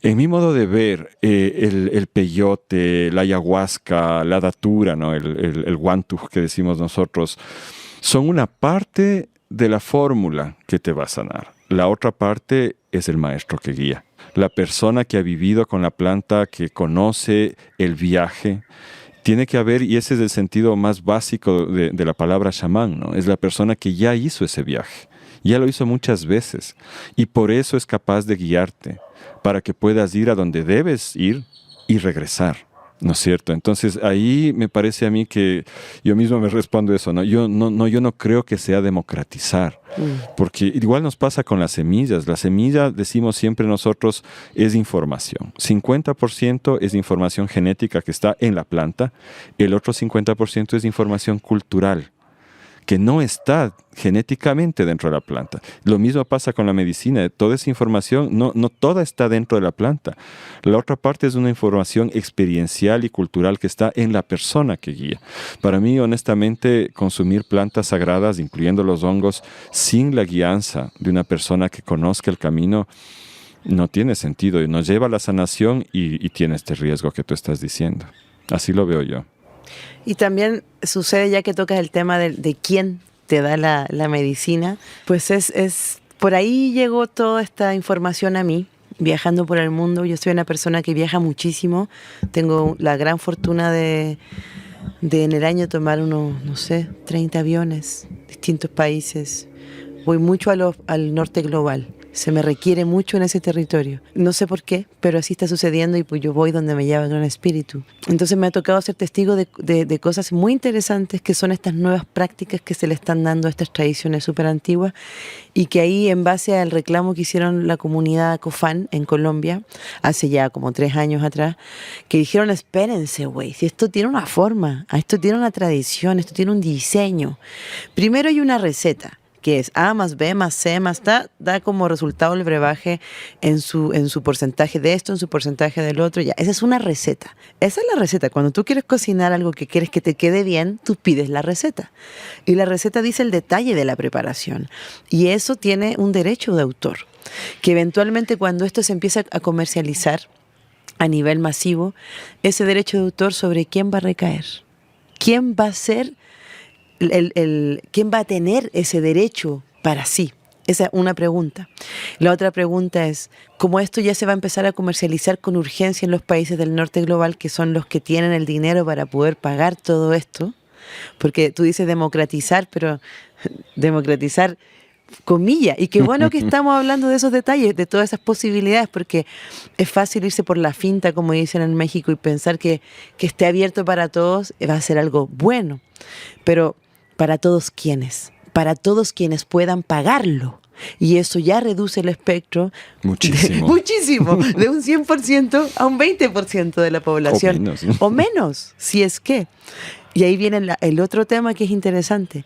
en mi modo de ver, el peyote, la ayahuasca, la datura, ¿no? el guantu que decimos nosotros, son una parte de la fórmula que te va a sanar. La otra parte es el maestro que guía. La persona que ha vivido con la planta, que conoce el viaje, tiene que haber, y ese es el sentido más básico de la palabra chamán, ¿no? Es la persona que ya hizo ese viaje, ya lo hizo muchas veces, y por eso es capaz de guiarte, para que puedas ir a donde debes ir y regresar, ¿no es cierto? Entonces ahí me parece a mí que yo mismo me respondo eso, ¿no? Yo no creo que sea democratizar, porque igual nos pasa con las semillas. La semilla, decimos siempre nosotros, es información. 50% es información genética que está en la planta, el otro 50% es información cultural, que no está genéticamente dentro de la planta. Lo mismo pasa con la medicina. Toda esa información, no toda está dentro de la planta. La otra parte es una información experiencial y cultural que está en la persona que guía. Para mí, honestamente, consumir plantas sagradas, incluyendo los hongos, sin la guianza de una persona que conozca el camino, no tiene sentido. Y nos lleva a la sanación y tiene este riesgo que tú estás diciendo. Así lo veo yo. Y también sucede, ya que tocas el tema de quién te da la medicina, pues es por ahí llegó toda esta información a mí, viajando por el mundo. Yo soy una persona que viaja muchísimo, tengo la gran fortuna de en el año tomar unos, 30 aviones, distintos países. Voy mucho al norte global. Se me requiere mucho en ese territorio. No sé por qué, pero así está sucediendo y pues yo voy donde me lleva el gran espíritu. Entonces me ha tocado ser testigo de cosas muy interesantes, que son estas nuevas prácticas que se le están dando a estas tradiciones súper antiguas, y que ahí, en base al reclamo que hicieron la comunidad Cofán en Colombia, hace ya como 3 años atrás, que dijeron: espérense, güey, si esto tiene una forma, esto tiene una tradición, esto tiene un diseño. Primero hay una receta, que es A más B más C más da como resultado el brebaje en su porcentaje de esto, en su porcentaje del otro. Ya, esa es una receta. Esa es la receta. Cuando tú quieres cocinar algo que quieres que te quede bien, tú pides la receta. Y la receta dice el detalle de la preparación. Y eso tiene un derecho de autor, que eventualmente, cuando esto se empieza a comercializar a nivel masivo, ese derecho de autor, ¿sobre quién va a recaer? ¿Quién va a ser quién va a tener ese derecho para sí? Esa es una pregunta. La otra pregunta es, como esto ya se va a empezar a comercializar con urgencia en los países del norte global, que son los que tienen el dinero para poder pagar todo esto, porque tú dices democratizar, pero democratizar comillas, y qué bueno que estamos hablando de esos detalles, de todas esas posibilidades, porque es fácil irse por la finta, como dicen en México, y pensar que esté abierto para todos va a ser algo bueno, pero ¿para todos quiénes? Para todos quienes puedan pagarlo. Y eso ya reduce el espectro muchísimo, de un 100% a un 20% de la población. O menos. O menos, si es que. Y ahí viene el otro tema que es interesante.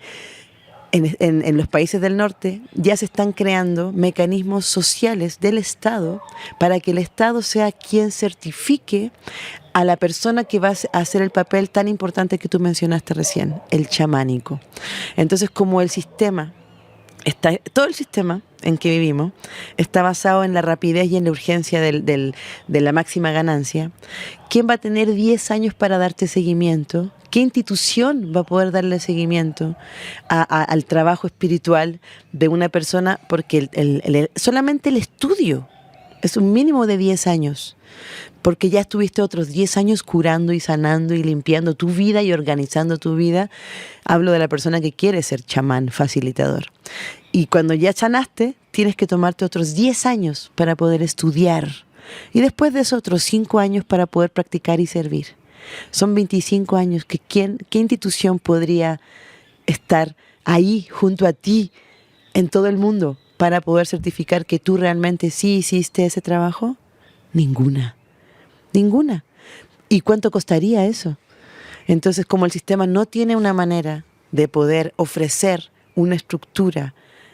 En los países del norte ya se están creando mecanismos sociales del Estado para que el Estado sea quien certifique a la persona que va a hacer el papel tan importante que tú mencionaste recién, el chamánico. Entonces, como el sistema, todo el sistema en que vivimos está basado en la rapidez y en la urgencia de la máxima ganancia, ¿quién va a tener 10 años para darte seguimiento? ¿Qué institución va a poder darle seguimiento al trabajo espiritual de una persona? Porque solamente el estudio es un mínimo de 10 años. Porque ya estuviste otros 10 años curando y sanando y limpiando tu vida y organizando tu vida. Hablo de la persona que quiere ser chamán, facilitador. Y cuando ya sanaste, tienes que tomarte otros 10 años para poder estudiar. Y después de esos otros 5 años para poder practicar y servir. Son 25 años que ¿qué institución podría estar ahí junto a ti en todo el mundo para poder certificar que tú realmente sí hiciste ese trabajo? Ninguna. ¿Y cuánto costaría eso? Entonces, como el sistema no tiene una manera de poder ofrecer una estructura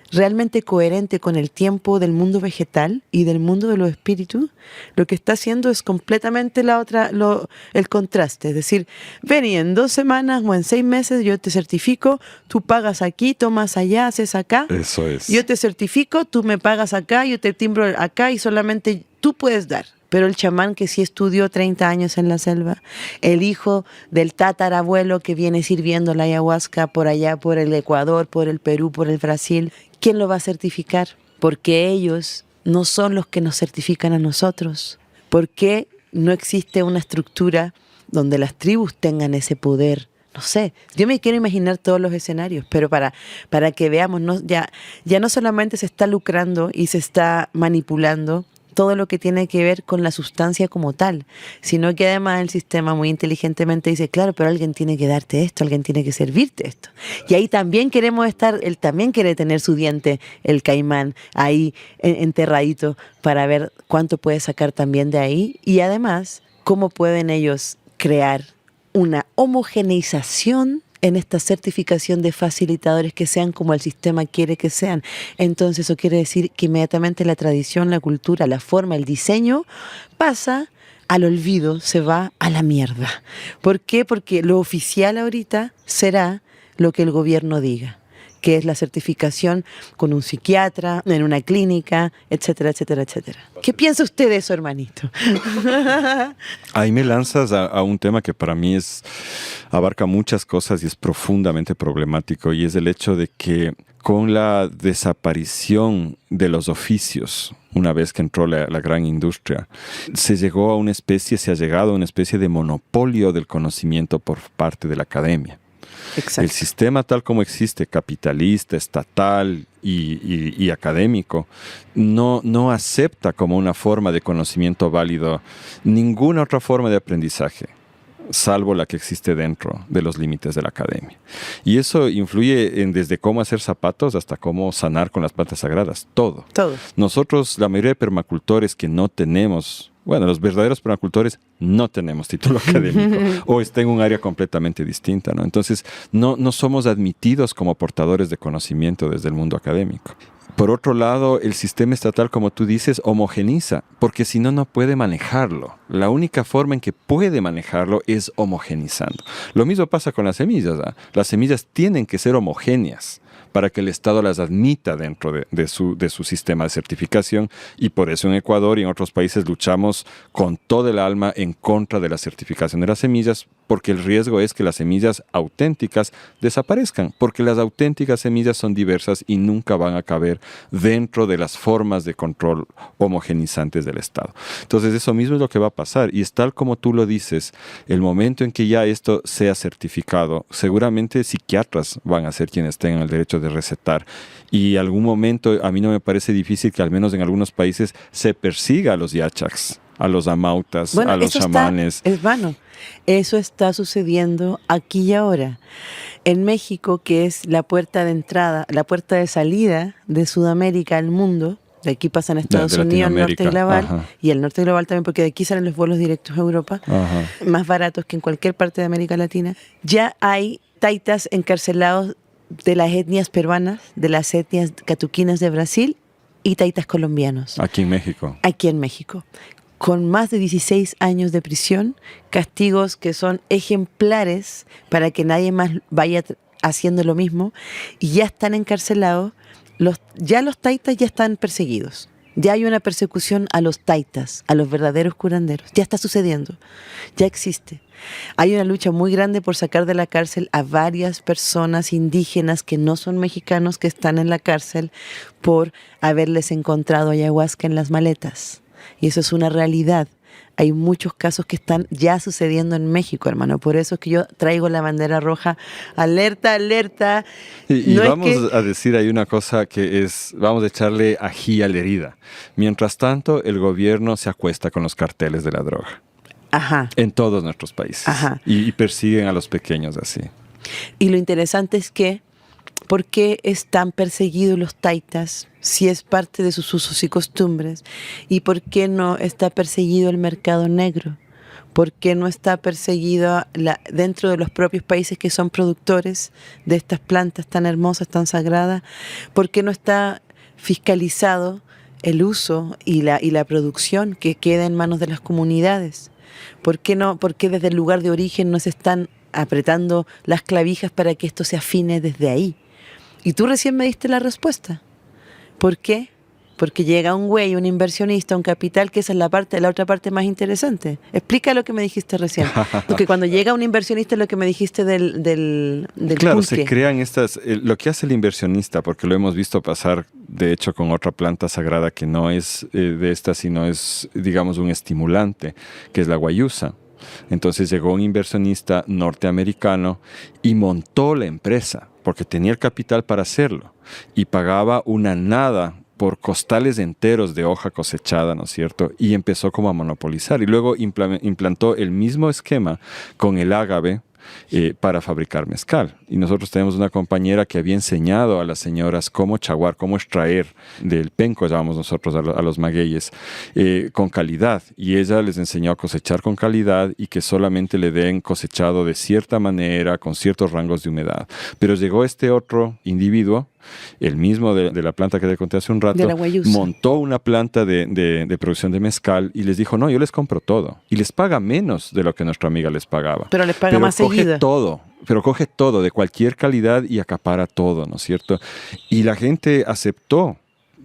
realmente coherente con el tiempo del mundo vegetal y del mundo de los espíritus, lo que está haciendo es completamente el contraste. Es decir, ven y en 2 semanas o en 6 meses yo te certifico, tú pagas aquí, tomas allá, haces acá. Eso es. Yo te certifico, tú me pagas acá, yo te timbro acá y solamente tú puedes dar. pero el chamán que sí estudió 30 años en la selva, el hijo del tatarabuelo que viene sirviendo la ayahuasca por allá, por el Ecuador, por el Perú, por el Brasil, ¿quién lo va a certificar? Porque ellos no son los que nos certifican a nosotros. ¿Por qué no existe una estructura donde las tribus tengan ese poder? No sé, yo me quiero imaginar todos los escenarios, pero para que veamos, ya no solamente se está lucrando y se está manipulando todo lo que tiene que ver con la sustancia como tal, sino que además el sistema muy inteligentemente dice, claro, pero alguien tiene que darte esto, alguien tiene que servirte esto. Y ahí también queremos estar, él también quiere tener su diente, el caimán, ahí enterradito, para ver cuánto puede sacar también de ahí, y además, cómo pueden ellos crear una homogeneización en esta certificación de facilitadores que sean como el sistema quiere que sean. Entonces eso quiere decir que inmediatamente la tradición, la cultura, la forma, el diseño pasa al olvido, se va a la mierda. ¿Por qué? Porque lo oficial ahorita será lo que el gobierno diga, que es la certificación con un psiquiatra, en una clínica, etcétera, etcétera, etcétera. ¿Qué piensa usted de eso, hermanito? Ahí me lanzas a un tema que para mí abarca muchas cosas y es profundamente problemático, y es el hecho de que con la desaparición de los oficios, una vez que entró la gran industria, se ha llegado a una especie de monopolio del conocimiento por parte de la academia. Exacto. El sistema tal como existe, capitalista, estatal y académico, no acepta como una forma de conocimiento válido ninguna otra forma de aprendizaje, salvo la que existe dentro de los límites de la academia. Y eso influye desde cómo hacer zapatos hasta cómo sanar con las plantas sagradas, todo. Nosotros, la mayoría de permacultores que no tenemos, los verdaderos permacultores no tenemos título académico o está en un área completamente distinta, ¿no? Entonces, no somos admitidos como portadores de conocimiento desde el mundo académico. Por otro lado, el sistema estatal, como tú dices, homogeniza, porque si no, no puede manejarlo. La única forma en que puede manejarlo es homogenizando. Lo mismo pasa con las semillas, ¿eh? Las semillas tienen que ser homogéneas para que el Estado las admita dentro de su sistema de certificación, y por eso en Ecuador y en otros países luchamos con todo el alma en contra de la certificación de las semillas, porque el riesgo es que las semillas auténticas desaparezcan, porque las auténticas semillas son diversas y nunca van a caber dentro de las formas de control homogenizantes del Estado. Entonces eso mismo es lo que va a pasar, y es tal como tú lo dices, el momento en que ya esto sea certificado, seguramente psiquiatras van a ser quienes tengan el derecho de recetar, y algún momento a mí no me parece difícil que al menos en algunos países se persiga a los yachaks, a los amautas, a los chamanes. Hermano, eso está sucediendo aquí y ahora. En México, que es la puerta de entrada, la puerta de salida de Sudamérica al mundo, de aquí pasan a Estados Unidos, norte global, ajá, y el norte global también, porque de aquí salen los vuelos directos a Europa, ajá, más baratos que en cualquier parte de América Latina. Ya hay taitas encarcelados de las etnias peruanas, de las etnias catuquinas de Brasil y taitas colombianos. Aquí en México. Aquí en México. Con más de 16 años de prisión, castigos que son ejemplares para que nadie más vaya haciendo lo mismo, y ya están encarcelados. Los taitas ya están perseguidos. Ya hay una persecución a los taitas, a los verdaderos curanderos. Ya está sucediendo, ya existe. Hay una lucha muy grande por sacar de la cárcel a varias personas indígenas que no son mexicanos, que están en la cárcel por haberles encontrado ayahuasca en las maletas. Y eso es una realidad. Hay muchos casos que están ya sucediendo en México, hermano. Por eso es que yo traigo la bandera roja. Alerta, alerta. Y no vamos a decir ahí una cosa que es, vamos a echarle ají a la herida. Mientras tanto, el gobierno se acuesta con los carteles de la droga. Ajá. En todos nuestros países. Ajá. Y persiguen a los pequeños así. Y lo interesante es que, ¿por qué están perseguidos los taitas si es parte de sus usos y costumbres? ¿Y por qué no está perseguido el mercado negro? ¿Por qué no está perseguido dentro de los propios países que son productores de estas plantas tan hermosas, tan sagradas? ¿Por qué no está fiscalizado el uso y la producción que queda en manos de las comunidades? ¿Por qué desde el lugar de origen no se están apretando las clavijas para que esto se afine desde ahí? Y tú recién me diste la respuesta. ¿Por qué? porque llega un güey, un inversionista, un capital, que esa es la otra parte más interesante. Explica lo que me dijiste recién. Porque cuando llega un inversionista, lo que me dijiste del Claro, pulque. se crean estas, lo que hace el inversionista, porque lo hemos visto pasar, de hecho, con otra planta sagrada que no es de esta, sino es, digamos, un estimulante, que es la guayusa. Entonces llegó un inversionista norteamericano y montó la empresa, porque tenía el capital para hacerlo, y pagaba una nada por costales enteros de hoja cosechada, ¿no es cierto? Y empezó como a monopolizar. Y luego implantó el mismo esquema con el ágave, para fabricar mezcal. Y nosotros tenemos una compañera que había enseñado a las señoras cómo chaguar, cómo extraer del penco, llamamos nosotros a los magueyes, con calidad. Y ella les enseñó a cosechar con calidad y que solamente le den cosechado de cierta manera, con ciertos rangos de humedad. Pero llegó este otro individuo, el mismo de la planta que te conté hace un rato, montó una planta de producción de mezcal y les dijo, no, yo les compro todo. Y les paga menos de lo que nuestra amiga les pagaba. Pero les paga más seguido. Coge todo, de cualquier calidad y acapara todo, ¿no es cierto? Y la gente aceptó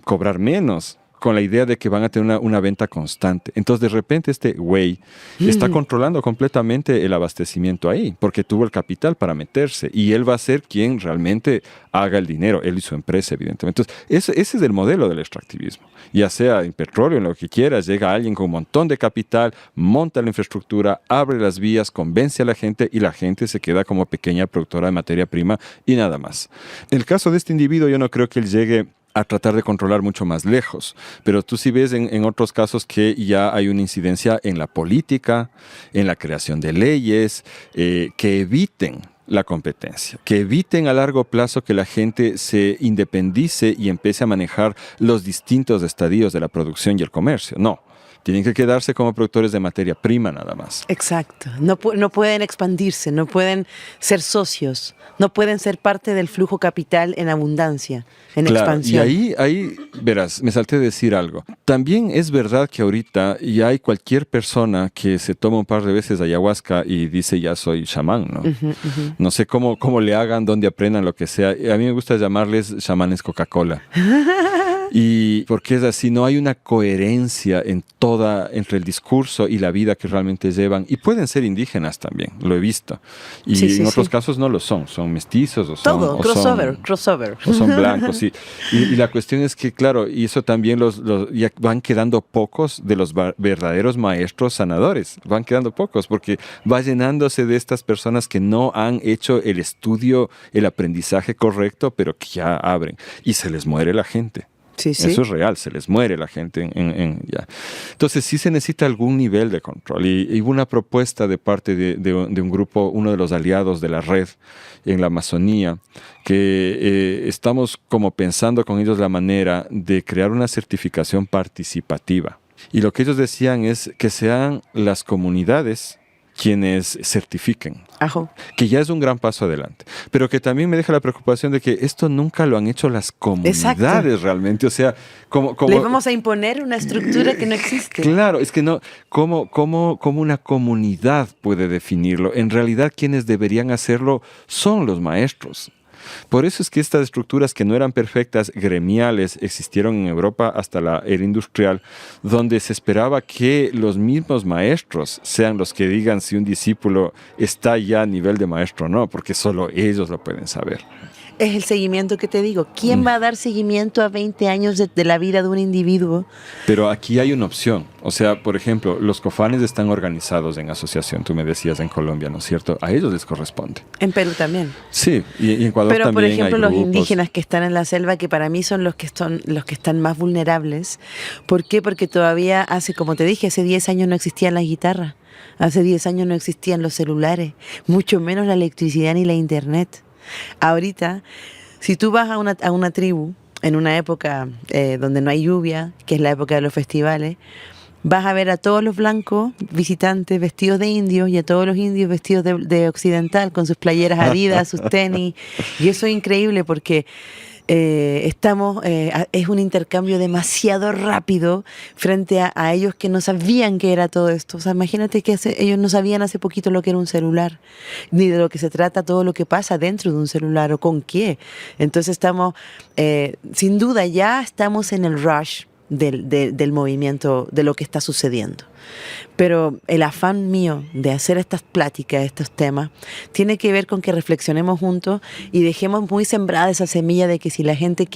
cobrar menos, con la idea de que van a tener una venta constante. Entonces, de repente, este güey está controlando completamente el abastecimiento ahí, porque tuvo el capital para meterse, y él va a ser quien realmente haga el dinero, él y su empresa, evidentemente. Entonces, ese es el modelo del extractivismo. Ya sea en petróleo, en lo que quieras, llega alguien con un montón de capital, monta la infraestructura, abre las vías, convence a la gente, y la gente se queda como pequeña productora de materia prima y nada más. En el caso de este individuo, yo no creo que él llegue a tratar de controlar mucho más lejos. Pero tú sí ves en otros casos que ya hay una incidencia en la política, en la creación de leyes, que eviten la competencia, que eviten a largo plazo que la gente se independice y empiece a manejar los distintos estadios de la producción y el comercio. No. Tienen que quedarse como productores de materia prima nada más. Exacto. No pueden expandirse, no pueden ser socios, no pueden ser parte del flujo capital en abundancia, en expansión. Y ahí, verás, me salté de decir algo. También es verdad que ahorita ya hay cualquier persona que se toma un par de veces ayahuasca y dice ya soy chamán, ¿no? No sé cómo le hagan, dónde aprendan, lo que sea. A mí me gusta llamarles chamanes Coca-Cola. Y porque es así, no hay una coherencia entre el discurso y la vida que realmente llevan. Y pueden ser indígenas también, lo he visto. Y en otros casos no lo son mestizos o son... Todo, crossover. O son blancos, sí. Y la cuestión es que, claro, y eso también ya van quedando pocos de los verdaderos maestros sanadores. Van quedando pocos porque va llenándose de estas personas que no han hecho el estudio, el aprendizaje correcto, pero que ya abren. Y se les muere la gente. Sí. Eso es real, se les muere la gente. Ya. Entonces sí se necesita algún nivel de control. Y hubo una propuesta de parte de un grupo, uno de los aliados de la red en la Amazonía, que estamos como pensando con ellos la manera de crear una certificación participativa. Y lo que ellos decían es que sean las comunidades quienes certifiquen. Ajo. Que ya es un gran paso adelante. Pero que también me deja la preocupación de que esto nunca lo han hecho las comunidades realmente. O sea, como les vamos a imponer una estructura que no existe. Claro, es que no. ¿Cómo una comunidad puede definirlo? En realidad, quienes deberían hacerlo son los maestros. Por eso es que estas estructuras que no eran perfectas, gremiales, existieron en Europa hasta la era industrial, donde se esperaba que los mismos maestros sean los que digan si un discípulo está ya a nivel de maestro o no, porque solo ellos lo pueden saber. Es el seguimiento que te digo. ¿Quién va a dar seguimiento a 20 años de la vida de un individuo? Pero aquí hay una opción. O sea, por ejemplo, los cofanes están organizados en asociación, tú me decías en Colombia, ¿no es cierto? A ellos les corresponde. En Perú también. Sí, y en Ecuador pero, también. Pero, por ejemplo, hay los grupos indígenas que están en la selva, que para mí son los que están más vulnerables. ¿Por qué? Porque todavía como te dije, hace 10 años no existían las guitarras. Hace 10 años no existían los celulares, mucho menos la electricidad ni la internet. Ahorita, si tú vas a una tribu en una época donde no hay lluvia, que es la época de los festivales, vas a ver a todos los blancos visitantes vestidos de indios y a todos los indios vestidos de occidental, con sus playeras Adidas, sus tenis. Y eso es increíble porque es un intercambio demasiado rápido frente a ellos que no sabían qué era todo esto. O sea, imagínate que ellos no sabían hace poquito lo que era un celular, ni de lo que se trata todo lo que pasa dentro de un celular o con qué. Entonces sin duda ya estamos en el rush del movimiento, de lo que está sucediendo. Pero el afán mío de hacer estas pláticas, estos temas, tiene que ver con que reflexionemos juntos y dejemos muy sembrada esa semilla de que si la gente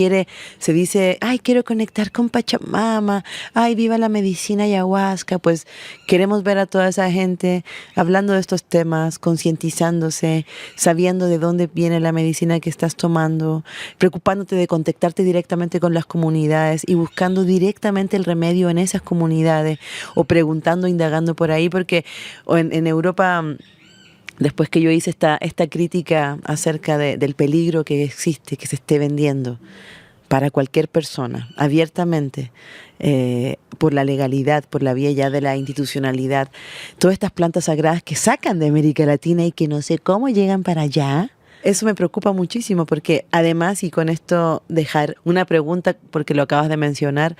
se dice, ay, quiero conectar con Pachamama, ay, viva la medicina ayahuasca, pues queremos ver a toda esa gente hablando de estos temas, concientizándose, sabiendo de dónde viene la medicina que estás tomando, preocupándote de contactarte directamente con las comunidades y buscando directamente el remedio en esas comunidades o preguntando, indagando por ahí, porque en Europa, después que yo hice esta crítica acerca del peligro que existe, que se esté vendiendo para cualquier persona, abiertamente, por la legalidad, por la vía ya de la institucionalidad, todas estas plantas sagradas que sacan de América Latina y que no sé cómo llegan para allá. Eso me preocupa muchísimo porque además, y con esto dejar una pregunta, porque lo acabas de mencionar,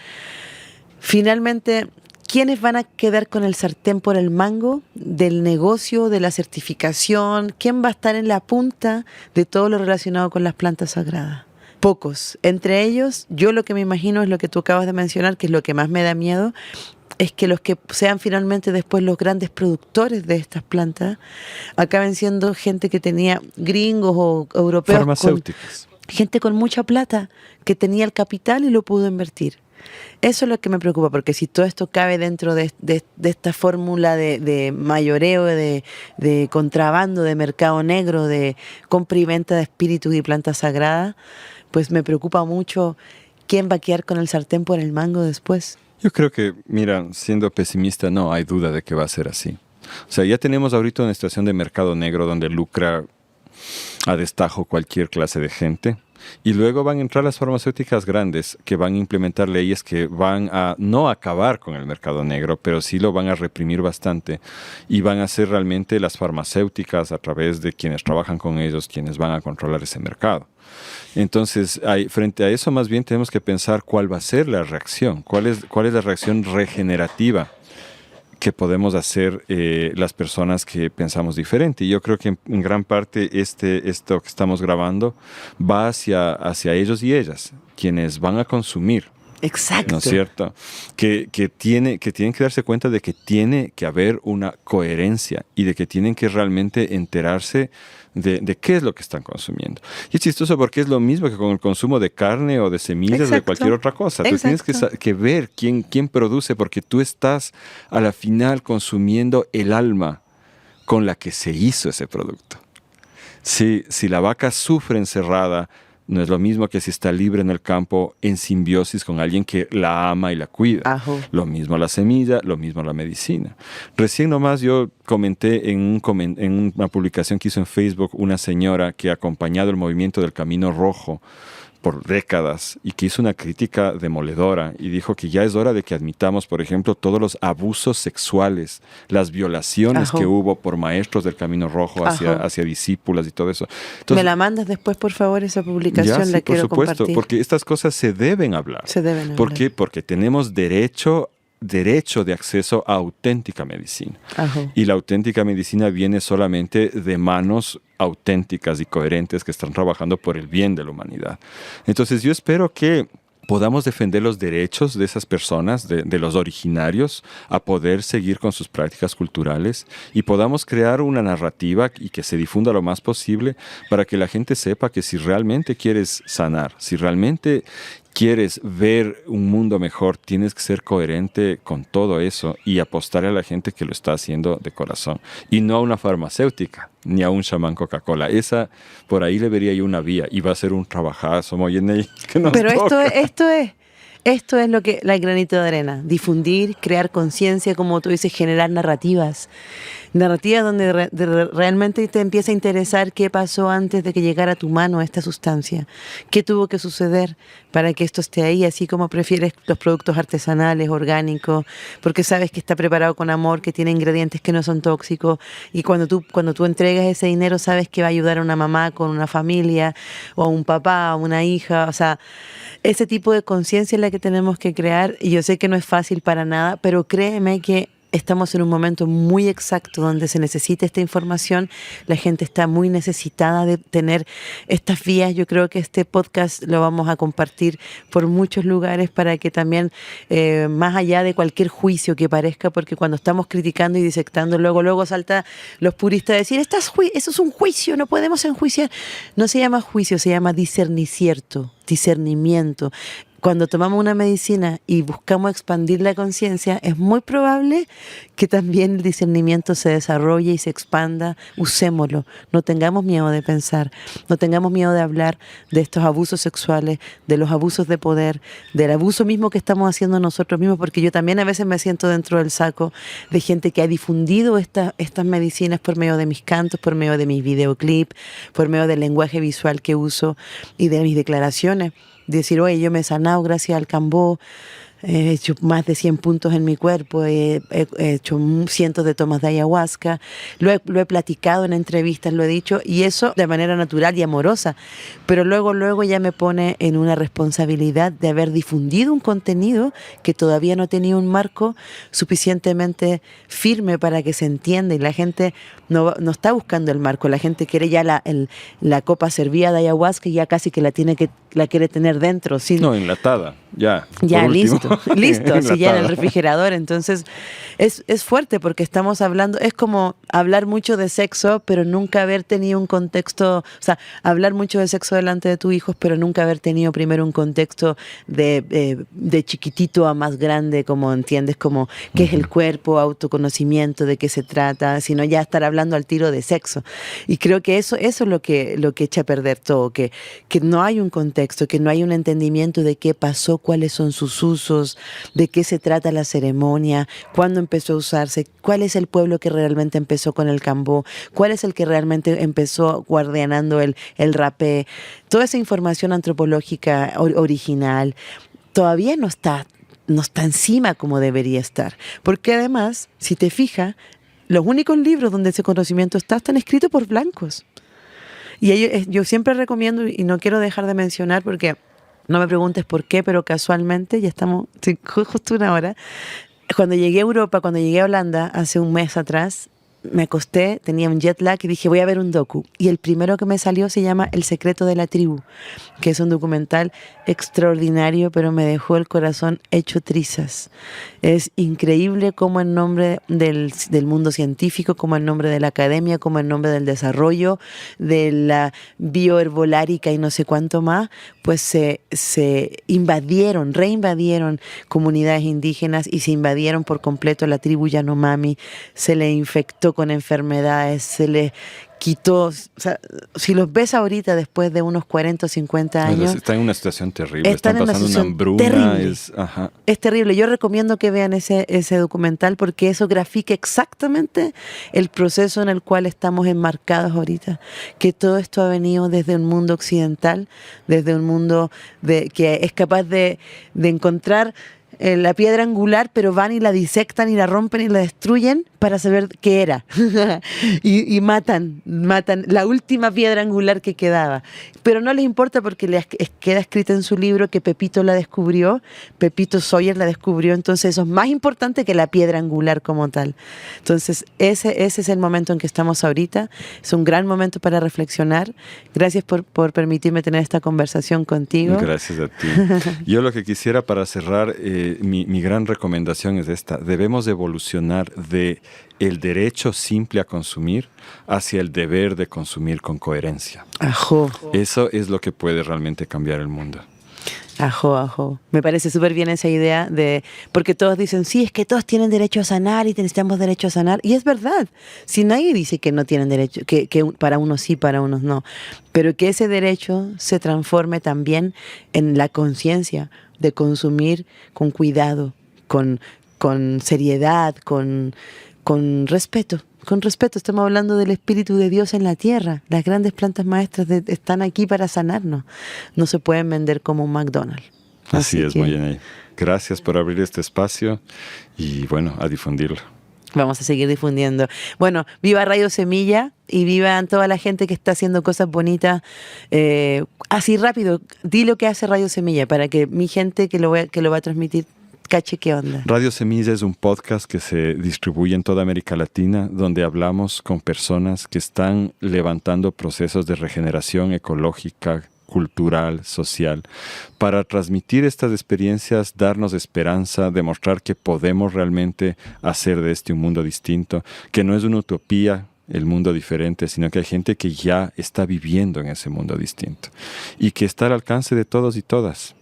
finalmente, ¿quiénes van a quedar con el sartén por el mango del negocio, de la certificación? ¿Quién va a estar en la punta de todo lo relacionado con las plantas sagradas? Pocos. Entre ellos, yo lo que me imagino es lo que tú acabas de mencionar, que es lo que más me da miedo, es que los que sean finalmente después los grandes productores de estas plantas acaben siendo gente que tenía gringos o europeos. Farmacéuticas. Gente con mucha plata que tenía el capital y lo pudo invertir. Eso es lo que me preocupa, porque si todo esto cabe dentro de esta fórmula de mayoreo, de contrabando, de mercado negro, de compra y venta de espíritus y plantas sagradas, pues me preocupa mucho quién va a quedar con el sartén por el mango después. Yo creo que, mira, siendo pesimista, no hay duda de que va a ser así. O sea, ya tenemos ahorita una situación de mercado negro donde lucra a destajo cualquier clase de gente. Y luego van a entrar las farmacéuticas grandes que van a implementar leyes que van a no acabar con el mercado negro, pero sí lo van a reprimir bastante. Y van a ser realmente las farmacéuticas, a través de quienes trabajan con ellos, quienes van a controlar ese mercado. Entonces, frente a eso, más bien tenemos que pensar cuál va a ser la reacción, cuál es la reacción regenerativa que podemos hacer las personas que pensamos diferente. Y yo creo que en gran parte esto que estamos grabando va hacia ellos y ellas, quienes van a consumir. Exacto. ¿No es cierto? Que tienen que darse cuenta de que tiene que haber una coherencia y de que tienen que realmente enterarse de qué es lo que están consumiendo. Y es chistoso porque es lo mismo que con el consumo de carne o de semillas o de cualquier otra cosa. Tú tienes que ver quién produce, porque tú estás a la final consumiendo el alma con la que se hizo ese producto. Si la vaca sufre encerrada, no es lo mismo que si está libre en el campo en simbiosis con alguien que la ama y la cuida. Ajo. Lo mismo la semilla, lo mismo la medicina. Recién nomás yo comenté en una publicación que hizo en Facebook una señora que ha acompañado el movimiento del Camino Rojo por décadas y que hizo una crítica demoledora y dijo que ya es hora de que admitamos, por ejemplo, todos los abusos sexuales, las violaciones que hubo por maestros del Camino Rojo hacia discípulas y todo eso. Entonces, ¿me la mandas después, por favor, esa publicación? Ya, sí, la quiero por supuesto, compartir. porque estas cosas se deben hablar. Se deben hablar. ¿Por qué? Porque tenemos derecho de acceso a auténtica medicina. Ajá. Y la auténtica medicina viene solamente de manos auténticas y coherentes que están trabajando por el bien de la humanidad. Entonces yo espero que podamos defender los derechos de esas personas, de los originarios, a poder seguir con sus prácticas culturales y podamos crear una narrativa y que se difunda lo más posible para que la gente sepa que si realmente quieres sanar, si realmente quieres ver un mundo mejor, tienes que ser coherente con todo eso y apostarle a la gente que lo está haciendo de corazón. Y no a una farmacéutica, ni a un chamán Coca-Cola. Esa, por ahí le vería yo una vía y va a ser un trabajazo, Moyenei, que nos Pero toca. esto es lo que el granito de arena, difundir, crear conciencia, como tú dices, generar narrativas donde realmente te empieza a interesar qué pasó antes de que llegara a tu mano esta sustancia, qué tuvo que suceder para que esto esté ahí, así como prefieres los productos artesanales, orgánicos, porque sabes que está preparado con amor, que tiene ingredientes que no son tóxicos, y cuando tú entregas ese dinero sabes que va a ayudar a una mamá con una familia, o a un papá, o a una hija, o sea, ese tipo de conciencia es la que tenemos que crear, y yo sé que no es fácil para nada, pero créeme que estamos en un momento muy exacto donde se necesita esta información. La gente está muy necesitada de tener estas vías. Yo creo que este podcast lo vamos a compartir por muchos lugares para que también, más allá de cualquier juicio que parezca, porque cuando estamos criticando y disectando, luego salta los puristas a decir, eso es un juicio, no podemos enjuiciar. No se llama juicio, se llama discernimiento. Cuando tomamos una medicina y buscamos expandir la conciencia, es muy probable que también el discernimiento se desarrolle y se expanda. Usémoslo. No tengamos miedo de pensar, no tengamos miedo de hablar de estos abusos sexuales, de los abusos de poder, del abuso mismo que estamos haciendo nosotros mismos, porque yo también a veces me siento dentro del saco de gente que ha difundido estas medicinas por medio de mis cantos, por medio de mis videoclips, por medio del lenguaje visual que uso y de mis declaraciones. Decir, oye, yo me he sanado gracias al Cambó, he hecho más de 100 puntos en mi cuerpo, he hecho cientos de tomas de ayahuasca, lo he platicado en entrevistas, lo he dicho, y eso de manera natural y amorosa, pero luego ya me pone en una responsabilidad de haber difundido un contenido que todavía no tenía un marco suficientemente firme para que se entienda, y la gente no está buscando el marco, la gente quiere ya la copa servida de ayahuasca y ya casi que la quiere tener dentro. No, enlatada, ya. Ya, listo, así ya en el refrigerador. Entonces, es fuerte porque estamos hablando, es como hablar mucho de sexo, pero nunca haber tenido un contexto, o sea, hablar mucho de sexo delante de tus hijos, pero nunca haber tenido primero un contexto de chiquitito a más grande, como entiendes, como qué es el cuerpo, autoconocimiento, de qué se trata, sino ya estar hablando al tiro de sexo. Y creo que eso es lo que echa a perder todo, que no hay un contexto, que no hay un entendimiento de qué pasó, cuáles son sus usos, de qué se trata la ceremonia, cuándo empezó a usarse, cuál es el pueblo que realmente empezó con el Cambó, cuál es el que realmente empezó guardianando el rapé. Toda esa información antropológica original todavía no está encima como debería estar. Porque además, si te fijas, los únicos libros donde ese conocimiento están escritos por blancos. Y yo siempre recomiendo, y no quiero dejar de mencionar porque no me preguntes por qué, pero casualmente, ya estamos justo una hora, cuando llegué a Europa, cuando llegué a Holanda, hace un mes atrás, me acosté, tenía un jet lag y dije, voy a ver un docu. Y el primero que me salió se llama El secreto de la tribu, que es un documental extraordinario, pero me dejó el corazón hecho trizas. Es increíble cómo en nombre del mundo científico, como en nombre de la academia, como en nombre del desarrollo, de la bioherbolárica y no sé cuánto más, pues se reinvadieron comunidades indígenas y se invadieron por completo la tribu Yanomami, se le infectó con enfermedades, se le quitó, o sea, si los ves ahorita después de unos 40 o 50 años... Están en una situación terrible, están en pasando una hambruna. Terrible. Es terrible, yo recomiendo que vean ese documental porque eso grafica exactamente el proceso en el cual estamos enmarcados ahorita, que todo esto ha venido desde un mundo occidental, desde un mundo que es capaz de encontrar la piedra angular, pero van y la disectan y la rompen y la destruyen para saber qué era. y matan la última piedra angular que quedaba. Pero no les importa porque queda escrita en su libro que Pepito la descubrió, Pepito Sawyer la descubrió, entonces eso es más importante que la piedra angular como tal. Entonces ese es el momento en que estamos ahorita, es un gran momento para reflexionar. Gracias por permitirme tener esta conversación contigo. Gracias a ti. Yo lo que quisiera para cerrar, mi gran recomendación es esta: debemos evolucionar de el derecho simple a consumir hacia el deber de consumir con coherencia. Ajo. Eso es lo que puede realmente cambiar el mundo. Ajo. Me parece súper bien esa idea porque todos dicen, sí, es que todos tienen derecho a sanar y necesitamos derecho a sanar. Y es verdad. Si nadie dice que no tienen derecho, que para unos sí, para unos no. Pero que ese derecho se transforme también en la conciencia de consumir con cuidado, con seriedad, con respeto. Con respeto, estamos hablando del Espíritu de Dios en la tierra. Las grandes plantas maestras están aquí para sanarnos. No se pueden vender como un McDonald's. Así es, Moyenay. Gracias por abrir este espacio y bueno, a difundirlo. Vamos a seguir difundiendo. Bueno, viva Radio Semilla y viva toda la gente que está haciendo cosas bonitas. Así rápido, di lo que hace Radio Semilla para que mi gente que lo va a transmitir cache qué onda. Radio Semilla es un podcast que se distribuye en toda América Latina, donde hablamos con personas que están levantando procesos de regeneración ecológica, cultural, social, para transmitir estas experiencias, darnos esperanza, demostrar que podemos realmente hacer de este un mundo distinto, que no es una utopía el mundo diferente, sino que hay gente que ya está viviendo en ese mundo distinto y que está al alcance de todos y todas.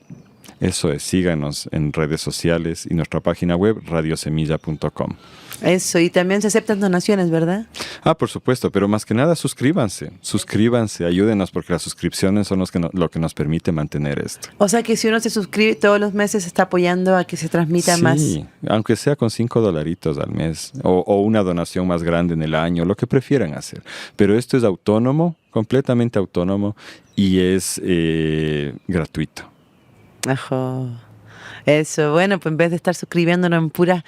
Eso es, síganos en redes sociales y nuestra página web radiosemilla.com. Eso, y también se aceptan donaciones, ¿verdad? Por supuesto, pero más que nada suscríbanse, ayúdenos porque las suscripciones son lo que nos permite mantener esto. O sea que si uno se suscribe todos los meses está apoyando a que se transmita más. Sí, aunque sea con $5 al mes o una donación más grande en el año, lo que prefieran hacer. Pero esto es autónomo, completamente autónomo y es gratuito. Ajá. Eso, bueno, pues en vez de estar suscribiéndonos en puras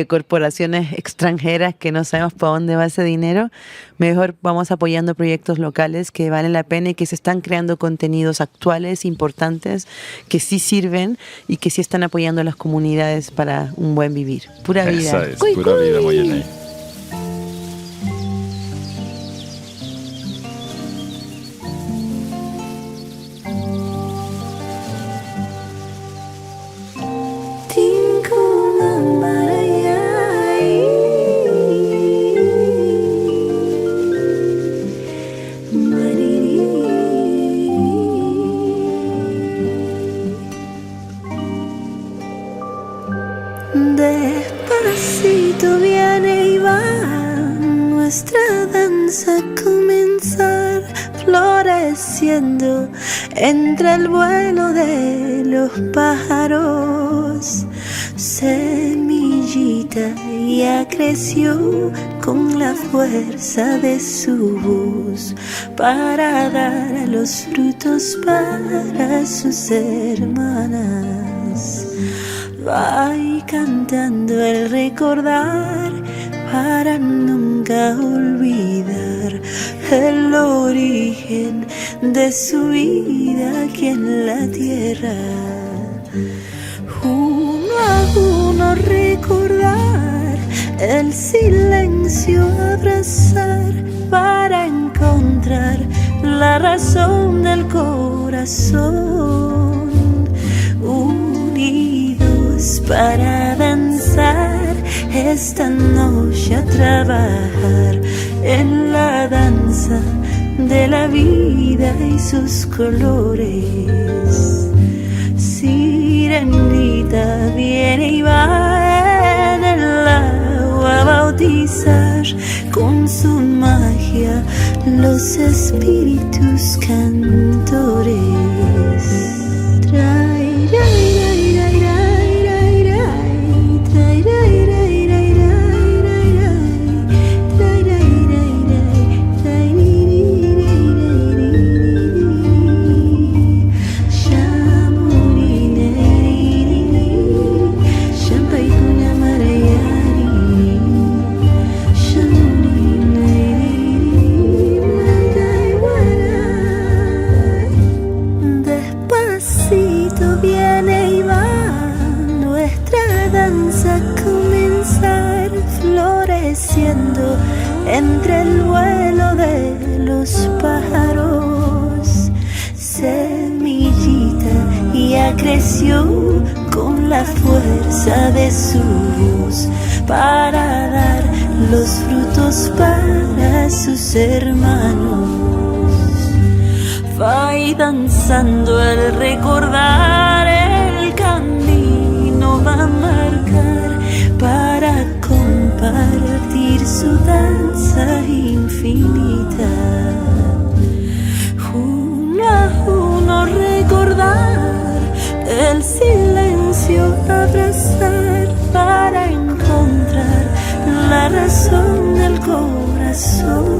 corporaciones extranjeras que no sabemos para dónde va ese dinero, mejor vamos apoyando proyectos locales que valen la pena y que se están creando contenidos actuales, importantes, que sí sirven y que sí están apoyando a las comunidades para un buen vivir. Pura vida. Esa es, pura vida, Moyenay. Despacito viene y va nuestra danza a comenzar, floreciendo entre el vuelo de los pájaros. Semillita ya creció con la fuerza de su voz para dar los frutos para sus hermanas. Va cantando el recordar para nunca olvidar el origen de su vida aquí en la tierra. Uno a uno recordar, el silencio abrazar para encontrar la razón del corazón. Unidos para danzar esta noche, a trabajar en la danza de la vida y sus colores. Sirenita viene y va en el agua a bautizar con su magia los espíritus cantores. Entre el vuelo de los pájaros, semillita ya creció con la fuerza de su voz para dar los frutos para sus hermanos. Va danzando el recordar, el camino va a marcar para compartir su danza infinita. Uno a uno recordar, el silencio abrazar para encontrar la razón corazón,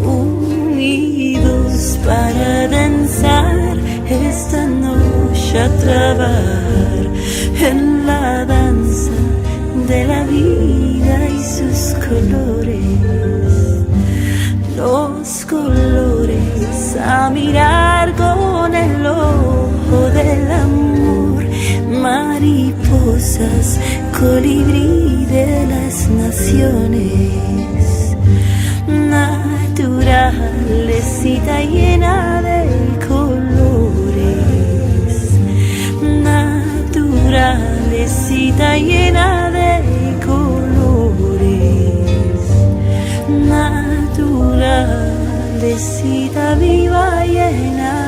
unidos para danzar esta noche a trabajar en la danza de la vida y sus colores, los colores a mirar con el ojo del amor, mariposas, colibrí de las naciones, naturalecita llena de colores, naturalecita llena de colores, naturalecita viva llena